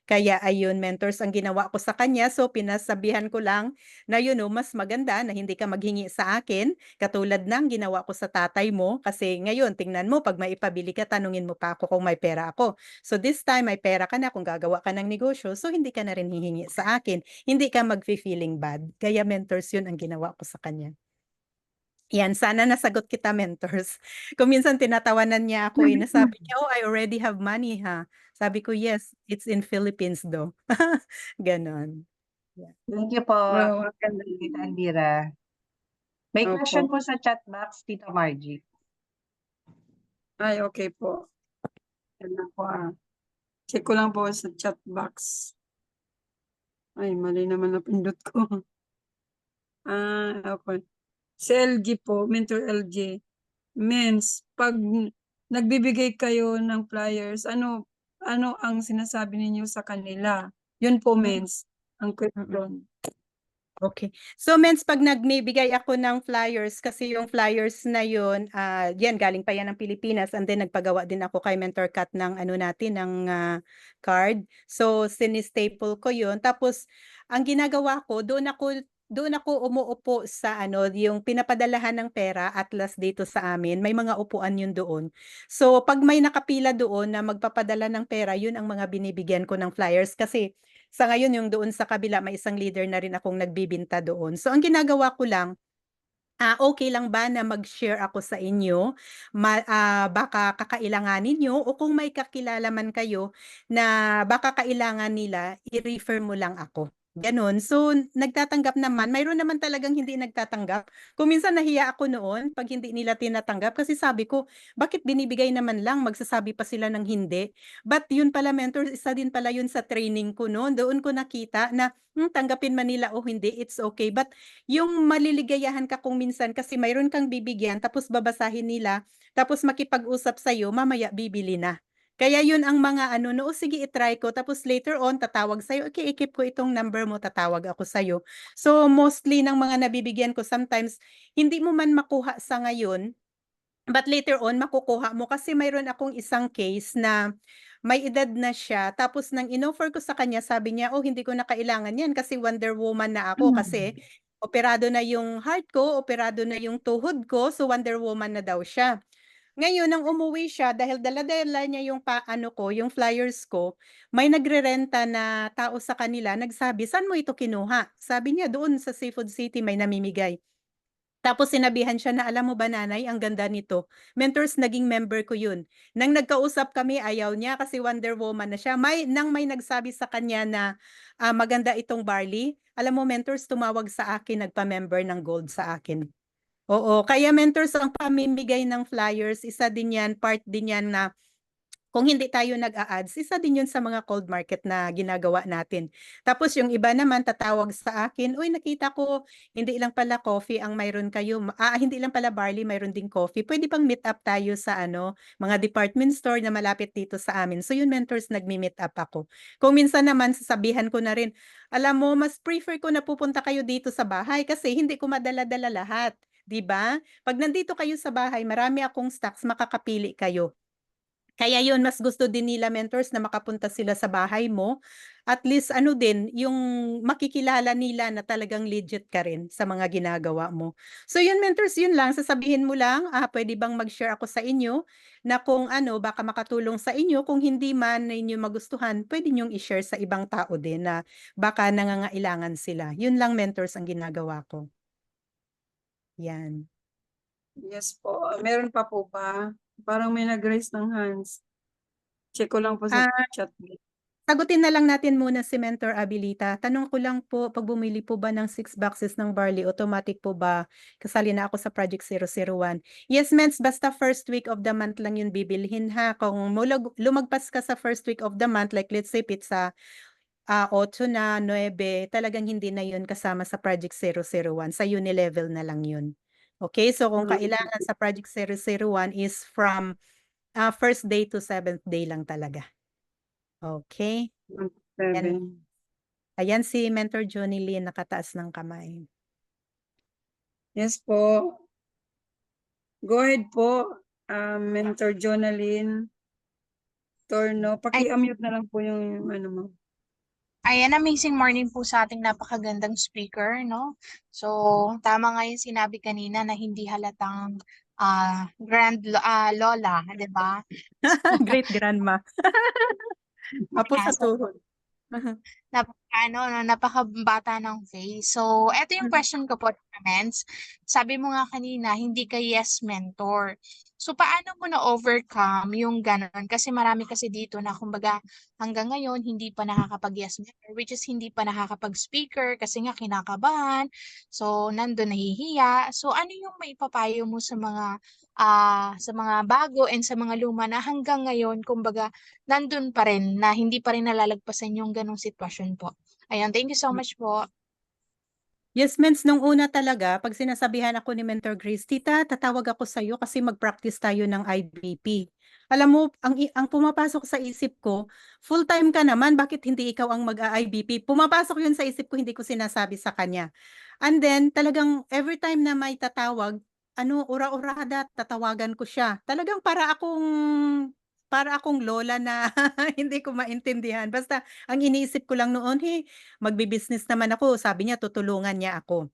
Kaya ayun, mentors ang ginawa ko sa kanya. So, pinasabihan ko lang na, mas maganda na hindi ka maghingi sa akin, katulad ng ginawa ko sa tatay mo. Kasi ngayon, tingnan mo, 'pag maipabili ka, tanungin mo pa ako kung may pera ako. So, this time, may pera ka na kung gagawa ka ng negosyo, so hindi ka na rin hihingi sa akin. Hindi ka magfi-feeling bad. Kaya mentors yun ang ginawa ko sa kanya. Yan, sana nasagot kita mentors. Kung minsan tinatawanan niya ako, eh, na sabi niya, "Oh, I already have money, ha?" Sabi ko, "Yes, it's in Philippines though." Gano'n. Yeah. Thank you po, Wow, ang ganda. Tita Elvira. May question Opo. po sa chat box, Tita Margie. Ay, okey po. Yan lang po, check ko lang po sa chat box. Ay, mali naman napindot ko. Okey. Si LG po, Mentor LG, means 'pag nagbibigay kayo ng flyers, ano ang sinasabi ninyo sa kanila? Yun po, Mens, ang question. Okay. So, Mens, pag nagbibigay ako ng flyers, kasi yung flyers na yun, yan, galing pa yan ng Pilipinas, and then nagpagawa din ako kay Mentor Kat ng ano natin, ng card. So, sinistaple ko yun. Tapos, ang ginagawa ko, doon ako umuupo sa ano, yung pinapadalahan ng pera, Atlas dito sa amin. May mga upuan yun doon. So, pag may nakapila doon na magpapadala ng pera, yun ang mga binibigyan ko ng flyers. Kasi, sa ngayon, yung doon sa kabila, may isang leader na rin akong nagbibinta doon. So, ang ginagawa ko lang, okay lang ba na mag-share ako sa inyo? Baka kakailanganin nyo, o kung may kakilala man kayo na baka kailangan nila, i-refer mo lang ako. Ganon. So, nagtatanggap naman. Mayroon naman talagang hindi nagtatanggap. Kung minsan nahiya ako noon pag hindi nila tinatanggap kasi sabi ko, bakit binibigay naman lang? Magsasabi pa sila ng hindi. But yun pala, mentor, isa din pala yun sa training ko noon. Doon ko nakita na tanggapin man nila o hindi, it's okay. But yung maliligayahan ka kung minsan kasi mayroon kang bibigyan tapos babasahin nila, tapos makipag-usap sa'yo, mamaya bibili na. Kaya yun ang mga ano, no, sige itry ko, tapos later on tatawag sa'yo, okay, ikip ko itong number mo, tatawag ako sa'yo. So mostly ng mga nabibigyan ko, sometimes hindi mo man makuha sa ngayon, but later on makukuha mo kasi mayroon akong isang case na may edad na siya, tapos nang inoffer ko sa kanya, sabi niya, oh, hindi ko na kailangan yan kasi Wonder Woman na ako, kasi operado na yung heart ko, operado na yung tuhod ko, so Wonder Woman na daw siya. Ngayon, nang umuwi siya, dahil dala-dala niya yung ano ko, yung flyers ko, may nagrerenta na tao sa kanila, nagsabi, saan mo ito kinuha? Sabi niya, doon sa Seafood City may namimigay. Tapos sinabihan siya na, alam mo ba nanay, ang ganda nito. Mentors, naging member ko yun. Nang nagkausap kami, ayaw niya kasi Wonder Woman na siya. Nang may nagsabi sa kanya na maganda itong barley, alam mo, mentors, tumawag sa akin, nagpa-member ng gold sa akin. Oo, kaya mentors, ang pamimigay ng flyers, isa din yan, part din yan na kung hindi tayo nag-a-ads, isa din yun sa mga cold market na ginagawa natin. Tapos yung iba naman tatawag sa akin, uy, nakita ko, hindi lang pala coffee ang mayroon kayo, hindi lang pala barley, mayroon ding coffee. Pwede bang meet up tayo sa ano, mga department store na malapit dito sa amin. So yun, mentors, nagmi-meet up ako. Kung minsan naman, sasabihan ko na rin, alam mo, mas prefer ko na pupunta kayo dito sa bahay kasi hindi ko madala-dala lahat. 'Di ba? Pag nandito kayo sa bahay, marami akong stocks, makakapili kayo. Kaya yun, mas gusto din nila, mentors, na makapunta sila sa bahay mo. At least ano din, yung makikilala nila na talagang legit ka rin sa mga ginagawa mo. So yun, mentors, yun lang. Sasabihin mo lang, pwede bang mag-share ako sa inyo na kung ano, baka makatulong sa inyo. Kung hindi man na inyo magustuhan, pwede nyong i-share sa ibang tao din na baka nangangailangan sila. Yun lang, mentors, ang ginagawa ko. Yan. Yes po. Meron pa po ba? Parang may nag-raise ng hands. Check ko lang po sa chat. Sagutin na lang natin muna si Mentor Abilita. Tanong ko lang po, pag bumili po ba ng 6 boxes ng barley, automatic po ba kasali na ako sa Project 001? Yes, Mens, basta first week of the month lang yun bibilhin ha. Kung lumagpas ka sa first week of the month, like let's say pizza, 8 na, 9, talagang hindi na yun kasama sa Project 001. Sa Unilevel na lang yun. Okay, so kung kailangan sa Project 001 is from first day to 7th day lang talaga. Okay. Yan. 7. Ayan si Mentor Johnny Lynn, nakataas ng kamay. Yes po. Go ahead po, Mentor Jonalyn Torno. Paki-unmute na lang po yung ano mo. Ayan, amazing morning po sa ating napakagandang speaker, no? So, tama nga yung sinabi kanina na hindi halatang lola, di ba? Great grandma. Apo sa Yeah, so, tuhod. napakabata ng face. So, eto yung question ko po, comments. Sabi mo nga kanina, hindi ka yes mentor. So, paano mo na-overcome yung ganon? Kasi marami kasi dito na, kumbaga, hanggang ngayon, hindi pa nakakapag-yes mentor, which is hindi pa nakakapag-speaker kasi nga kinakabahan. So, nandun nahihiya. So, ano yung maipapayo mo sa mga bago and sa mga luma na hanggang ngayon, kumbaga, nandun pa rin na hindi pa rin nalalagpasan yung ganong sitwasyon po. Ayan, thank you so much po. Yes, Mens, nung una talaga, pag sinasabihan ako ni Mentor Grace, tita, tatawag ako sa'yo kasi mag-practice tayo ng IBP. Alam mo, ang pumapasok sa isip ko, full-time ka naman, bakit hindi ikaw ang mag-IBP? Pumapasok yun sa isip ko, hindi ko sinasabi sa kanya. And then, talagang every time na may tatawag, ura-urada, tatawagan ko siya. Talagang para akong lola na hindi ko maintindihan. Basta, ang iniisip ko lang noon, hey, magbi-business naman ako. Sabi niya, tutulungan niya ako.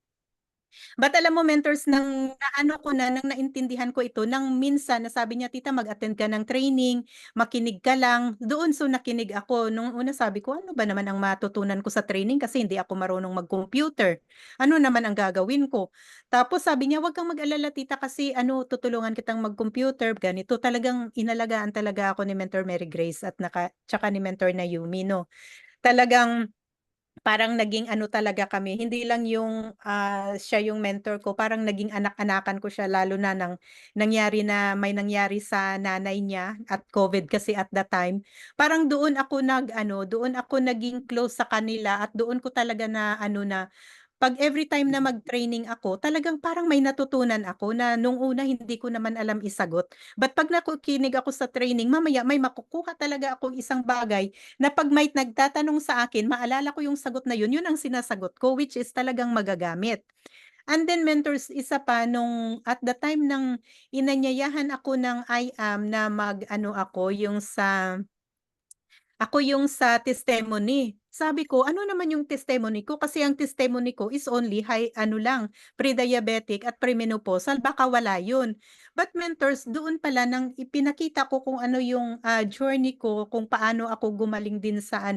But alam mo mentors nang naano ko na, nang naintindihan ko ito nang minsan na sabi niya, "Tita mag-attend ka ng training, makinig ka lang." Doon nakinig ako. Nung una sabi ko, "Ano ba naman ang matutunan ko sa training kasi hindi ako marunong mag-computer. Ano naman ang gagawin ko?" Tapos sabi niya, "Wag kang mag-alala tita kasi tutulungan kitang mag-computer." Ganito, talagang inalagaan talaga ako ni Mentor Mary Grace at tsaka ni Mentor Naomi 'no. Talagang parang naging talaga kami, hindi lang yung, siya yung mentor ko, parang naging anak-anakan ko siya lalo na may nangyari sa nanay niya at COVID kasi at that time. Parang doon ako naging close sa kanila at doon ko talaga na 'pag every time na mag-training ako, talagang parang may natutunan ako na nung una hindi ko naman alam isagot. But 'pag nakikinig ako sa training, mamaya may makukuha talaga akong isang bagay na 'pag may nagtatanong sa akin, maalala ko yung sagot na yun, yun ang sinasagot ko, which is talagang magagamit. And then mentors, isa pa at the time ng inanyayahan ako ng IAM na ako yung sa testimony. Sabi ko, ano naman yung testimony ko? Kasi ang testimony ko is only pre-diabetic at premenopausal, baka wala yun. But mentors, doon pala nang ipinakita ko kung ano yung journey ko, kung paano ako gumaling din sa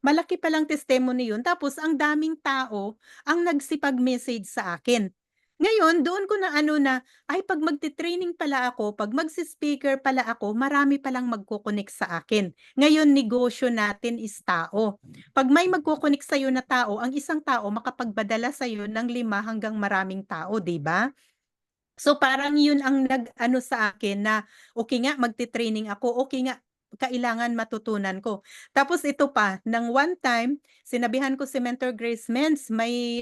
malaki palang testimony yun. Tapos ang daming tao ang nagsipag-message sa akin. Ngayon, doon ko na ay 'pag magte-training pala ako, 'pag magse-speaker pala ako, marami palang magko-connect sa akin. Ngayon negosyo natin is tao. 'Pag may magko-connect sa'yo na tao, ang isang tao makapagpadala sa'yo ng 5 hanggang maraming tao, 'di ba? So, parang yun ang nag-ano sa akin na, okay nga magte-training ako, okay nga kailangan matutunan ko. Tapos ito pa, ng one time, sinabihan ko si Mentor Grace, "Mens, may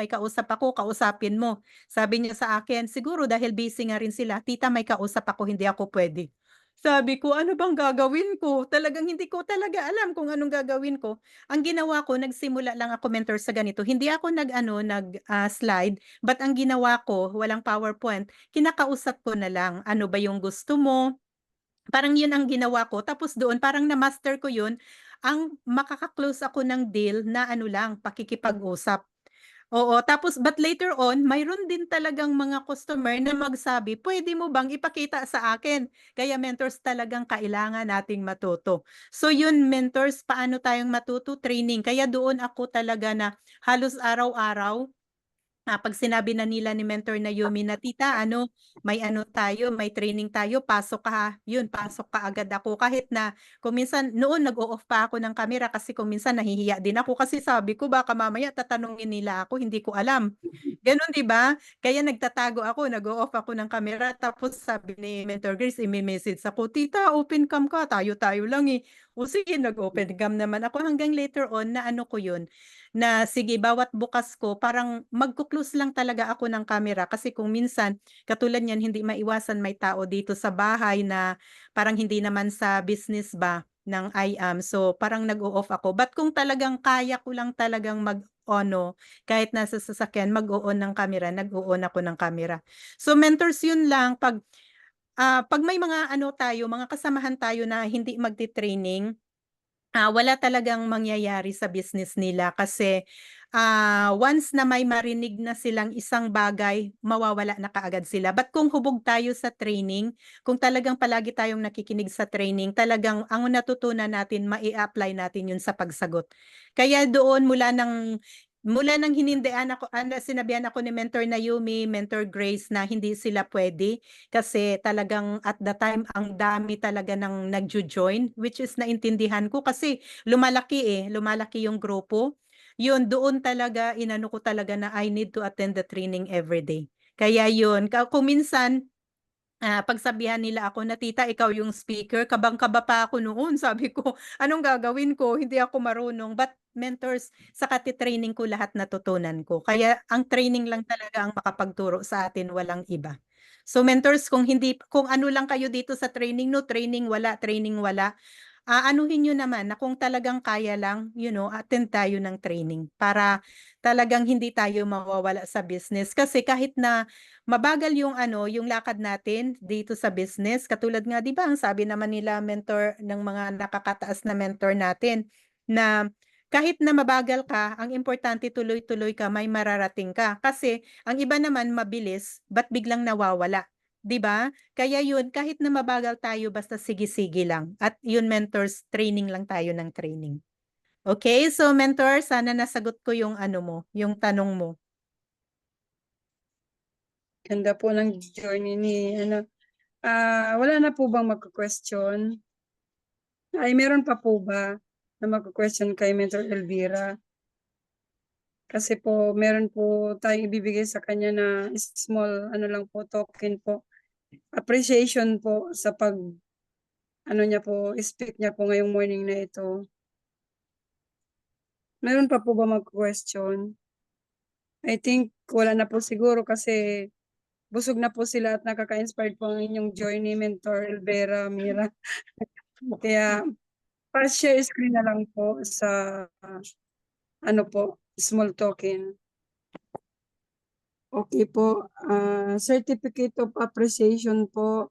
kausap ako, kausapin mo." Sabi niya sa akin, siguro dahil busy nga rin sila, "Tita, may kausap ako, hindi ako puwede." Sabi ko, "Ano bang gagawin ko?" Talagang hindi ko talaga alam kung anong gagawin ko. Ang ginawa ko, nagsimula lang ako mentor sa ganito, hindi ako slide. But ang ginawa ko, walang PowerPoint, kinakausap ko na lang, "Ano ba yung gusto mo?" Parang yun ang ginawa ko tapos doon parang na-master ko yun, ang makaka-close ako ng deal na lang, pakikipag-usap. Oo, tapos but later on, mayroon din talagang mga customer na magsabi, "Puwede mo bang ipakita sa akin?" Kaya mentors, talagang kailangan nating matuto. So yun mentors, paano tayong matuto? Training. Kaya doon ako talaga na halos araw-araw 'pag sinabi na nila ni Mentor Naomi na, "Tita may training tayo, pasok ka ha." Yun, pasok kaagad ako kahit na kung minsan noon nag-o-off pa ako ng camera kasi kung minsan nahihiya din ako kasi sabi ko baka mamaya tatanungin nila ako, hindi ko alam. Gano'n 'di ba? Kaya nagtatago ako, nag-o-off ako ng camera tapos sabi ni Mentor Grace ime-message ako, "Tita open cam ka, tayo-tayo lang eh." O sige nag-open cam naman ako hanggang later on na ko yun, na sige bawat bukas ko parang magko-close lang talaga ako ng camera kasi kung minsan katulad niyan hindi maiwasan may tao dito sa bahay na parang hindi naman sa business ba ng IAM. So, parang nag-o-off ako. But kung talagang kaya ko lang talagang kahit nasa sasakyan mag-o-on ng camera, nag-o-on ako ng camera. So, mentors yun lang 'pag may mga mga kasamahan tayo na hindi magti-training. Wala talagang mangyayari sa business nila kasi, once na may marinig na silang isang bagay, mawawala na kaagad sila. But kung hubog tayo sa training, kung talagang palagi tayong nakikinig sa training, talagang ang natutunan natin mai-a-apply natin 'yun sa pagsagot. Kaya doon mula ng hinindian ako sinabihan ako ni Mentor Naomi, Mentor Grace na hindi sila puwede kasi talagang at the time ang dami talaga ng nagjo-join, which is naintindihan ko kasi lumalaki yung grupo. Yun, doon talaga inano ko talaga na I need to attend the training every day. Kaya yun, kung minsan, pagsabihan nila ako na, "Tita ikaw yung speaker." Kabang-kaba pa ako noon, sabi ko, "Anong gagawin ko? Hindi ako marunong." But mentors, sa training ko lahat natutunan ko. Kaya ang training lang talaga ang makapagturo sa atin, walang iba. So mentors, kung ano lang kayo dito sa training, no, training wala, aanuhin niyo naman na kung talagang kaya lang, attend tayo ng training para talagang hindi tayo mawawala sa business. Kasi kahit na mabagal yung lakad natin dito sa business, katulad nga, 'di ba, ang sabi naman nila mentor ng mga nakakataas na mentor natin na kahit na mabagal ka, ang importante tuloy-tuloy ka, may mararating ka. Kasi ang iba naman mabilis, ba't biglang nawawala, 'di ba? Kaya yun, kahit na mabagal tayo, basta sige-sige lang. At yun, mentors, training lang tayo ng training. Okay, so mentor, sana nasagot ko yung yung tanong mo. Ganda po ng journey ni wala na po bang magko-question? Ay, meron pa po ba na magko-question kay Mentor Elvira? Kasi po, meron po tayong ibibigay sa kanya na small, lang po, token po. Appreciation po sa niya po, speak niya po ngayong morning na ito. Meron pa po ba mag-question? I think wala na po siguro kasi busog na po sila at nakaka-inspired po ang inyong journey, Mentor Elvira, Mira. Kaya, pa-share screen na lang po sa, small token. Okay po. Certificate of appreciation po.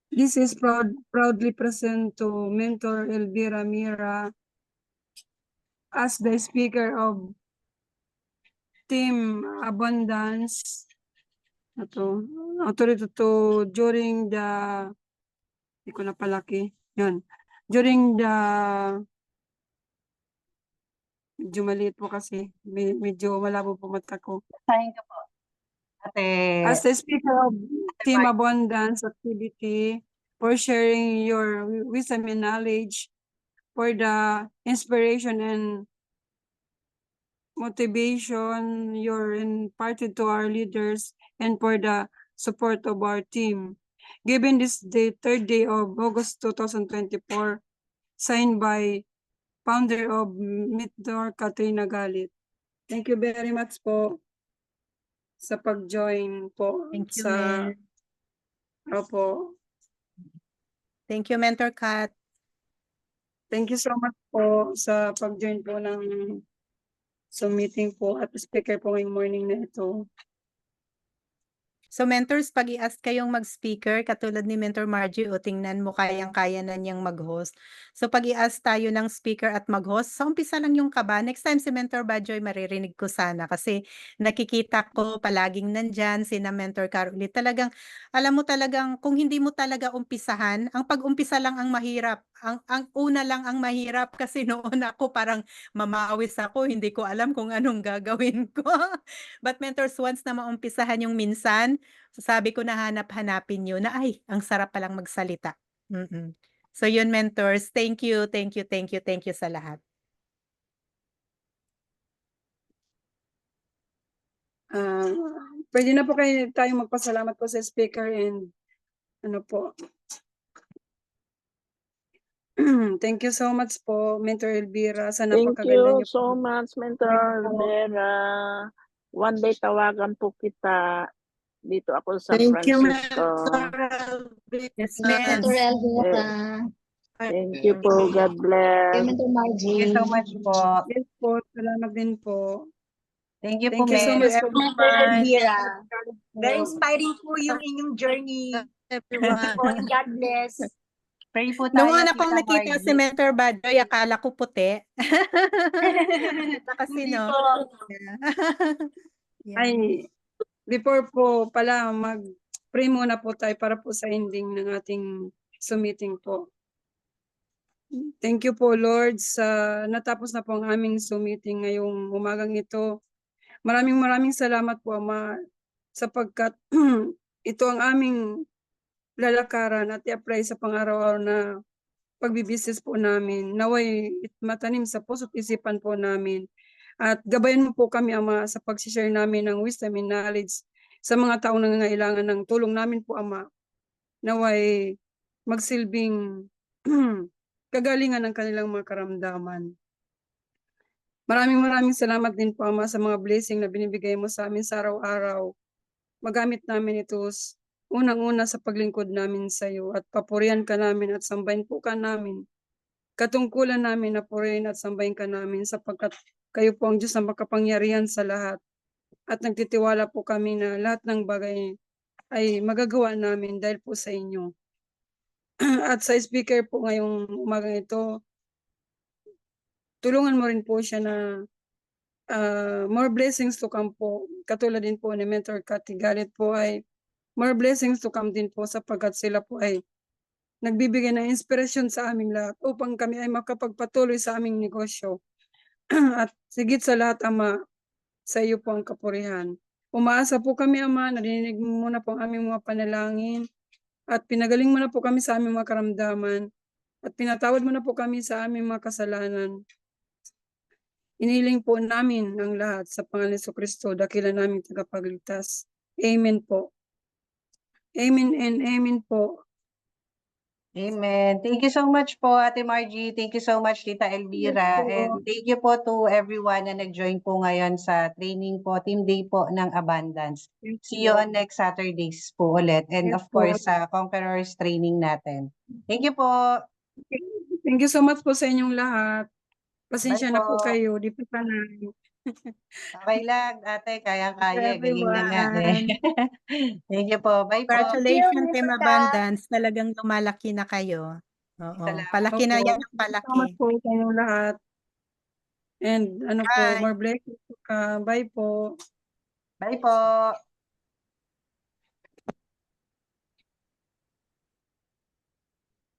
This is proudly present to Mentor Elvira Mira as the speaker of Team Abundance. Authority to during the, hindi ko na palaki, yun. During the, medyo maliit po kasi, medyo malabo po mata ko. Thank you po. Ate, As the speaker of Team Abundance activity, for sharing your wisdom and knowledge, for the inspiration and motivation you're imparted to our leaders, and for the support of our team. Given this day, 3rd day of August 2024, signed by founder of Mentor Katrina Galit. Thank you very much po sa pag-join po. Thank you, Mel. Opo. Thank you, Mentor Kat. Thank you so much po sa pag-join po ng meeting po at speaker po ngayong morning na ito. So mentors, pag i-ask kayong mag-speaker, katulad ni Mentor Margie, o tingnan mo kayang-kaya na niyang mag-host. So pag i-ask tayo ng speaker at mag-host, sa umpisa lang yung kaba. Next time si Mentor Badjoy, maririnig ko sana kasi nakikita ko palaging nandyan, sina Mentor Caroline. Talagang, alam mo talagang, kung hindi mo talaga umpisahan, ang pag-umpisa lang ang mahirap. Ang una lang ang mahirap kasi noon ako parang mamawis ako, hindi ko alam kung anong gagawin ko. But mentors, once na maumpisahan yung minsan, sabi ko na hanap-hanapin nyo na, ay, ang sarap palang magsalita. So yun, mentors, thank you sa lahat. Pwede na po tayong magpasalamat po sa speaker and po. Thank you so much po, Mentor Elvira. Sa Thank napakaganda you niyo so po. much, Mentor Elvira. One day tawagan po kita. Dito ako sa San Francisco. Yes, ma'am. Mentor Elvira. Thank you po. God bless. Mentor Margie. thank you so much po. Yes po, salamat din po. Thank you po, Thank you so Mel. much po. Mentor Elvira. Po. Very inspiring po yung inyong journey. Everyone. God bless. Pray po tayo, Nung una kong Tita nakita si Margie. Mentor Badjoy, akala ko puti. Kasi Hindi no. po. Yeah. Ay, before po pala, mag-pray muna po tayo para po sa ending ng ating meeting po. Thank you po, Lord, sa natapos na po ang aming meeting ngayong umagang ito. Maraming salamat po, Ama, sapagkat ito ang aming lalakaran at i-apply sa pang-araw-araw na pagbibusiness po namin. Naway matanim sa puso't isipan po namin. At gabayan mo po kami, Ama, sa pag-share namin ng wisdom and knowledge sa mga taong nangangailangan ng tulong namin po, Ama. Naway magsilbing kagalingan ng kanilang mga karamdaman. Maraming salamat din po, Ama, sa mga blessing na binibigay mo sa amin sa araw-araw. magamit namin ito unang-una sa paglingkod namin sa iyo at papurihan ka namin at sambahin po ka namin. Katungkulan namin na purihin at sambahin ka namin sapagkat kayo po ang Diyos na makapangyarihan sa lahat. At nagtitiwala po kami na lahat ng bagay ay magagawa namin dahil po sa inyo. At sa speaker po ngayong umagang ito, tulungan mo rin po siya na more blessings to come po. Katulad din po ni Mentor Cathy Galit po ay more blessings to come din po sapagkat sila po ay nagbibigay ng inspirasyon sa aming lahat upang kami ay makapagpatuloy sa aming negosyo. At sigit sa lahat, Ama, sa iyo po ang kapurihan. Umaasa po kami, Ama, narinig mo na po ang aming mga panalangin at pinagaling mo na po kami sa aming mga karamdaman at pinatawad mo na po kami sa aming mga kasalanan. Iniling po namin ang lahat sa pangalan ni Kristo, dakila namin tagapagligtas. Amen po. Amen and amen po. Amen. Thank you so much po, Ate Margie. Thank you so much, Tita Elvira. Yes po. And thank you po to everyone na nag-join po ngayon sa training po, Team Day po ng Abundance. See you on next Saturdays po ulit. And Yes of po. course, sa Conquerors training natin. Thank you po. Thank you so much po sa inyong lahat. Pasensya Bye na po po. kayo, di pa sanay. Okay lang, ate. Kaya-kaya. Galing na nga eh. Everyone. Thank you po. Bye po. Congratulations, Team Jessica. Abundance. Talagang lumalaki na kayo. Oo. Salamat. Palaki na Opo. yan ang Salamat palaki. po sa inyong lahat. And ano po, Bye. more blessings. Bye po. Bye po.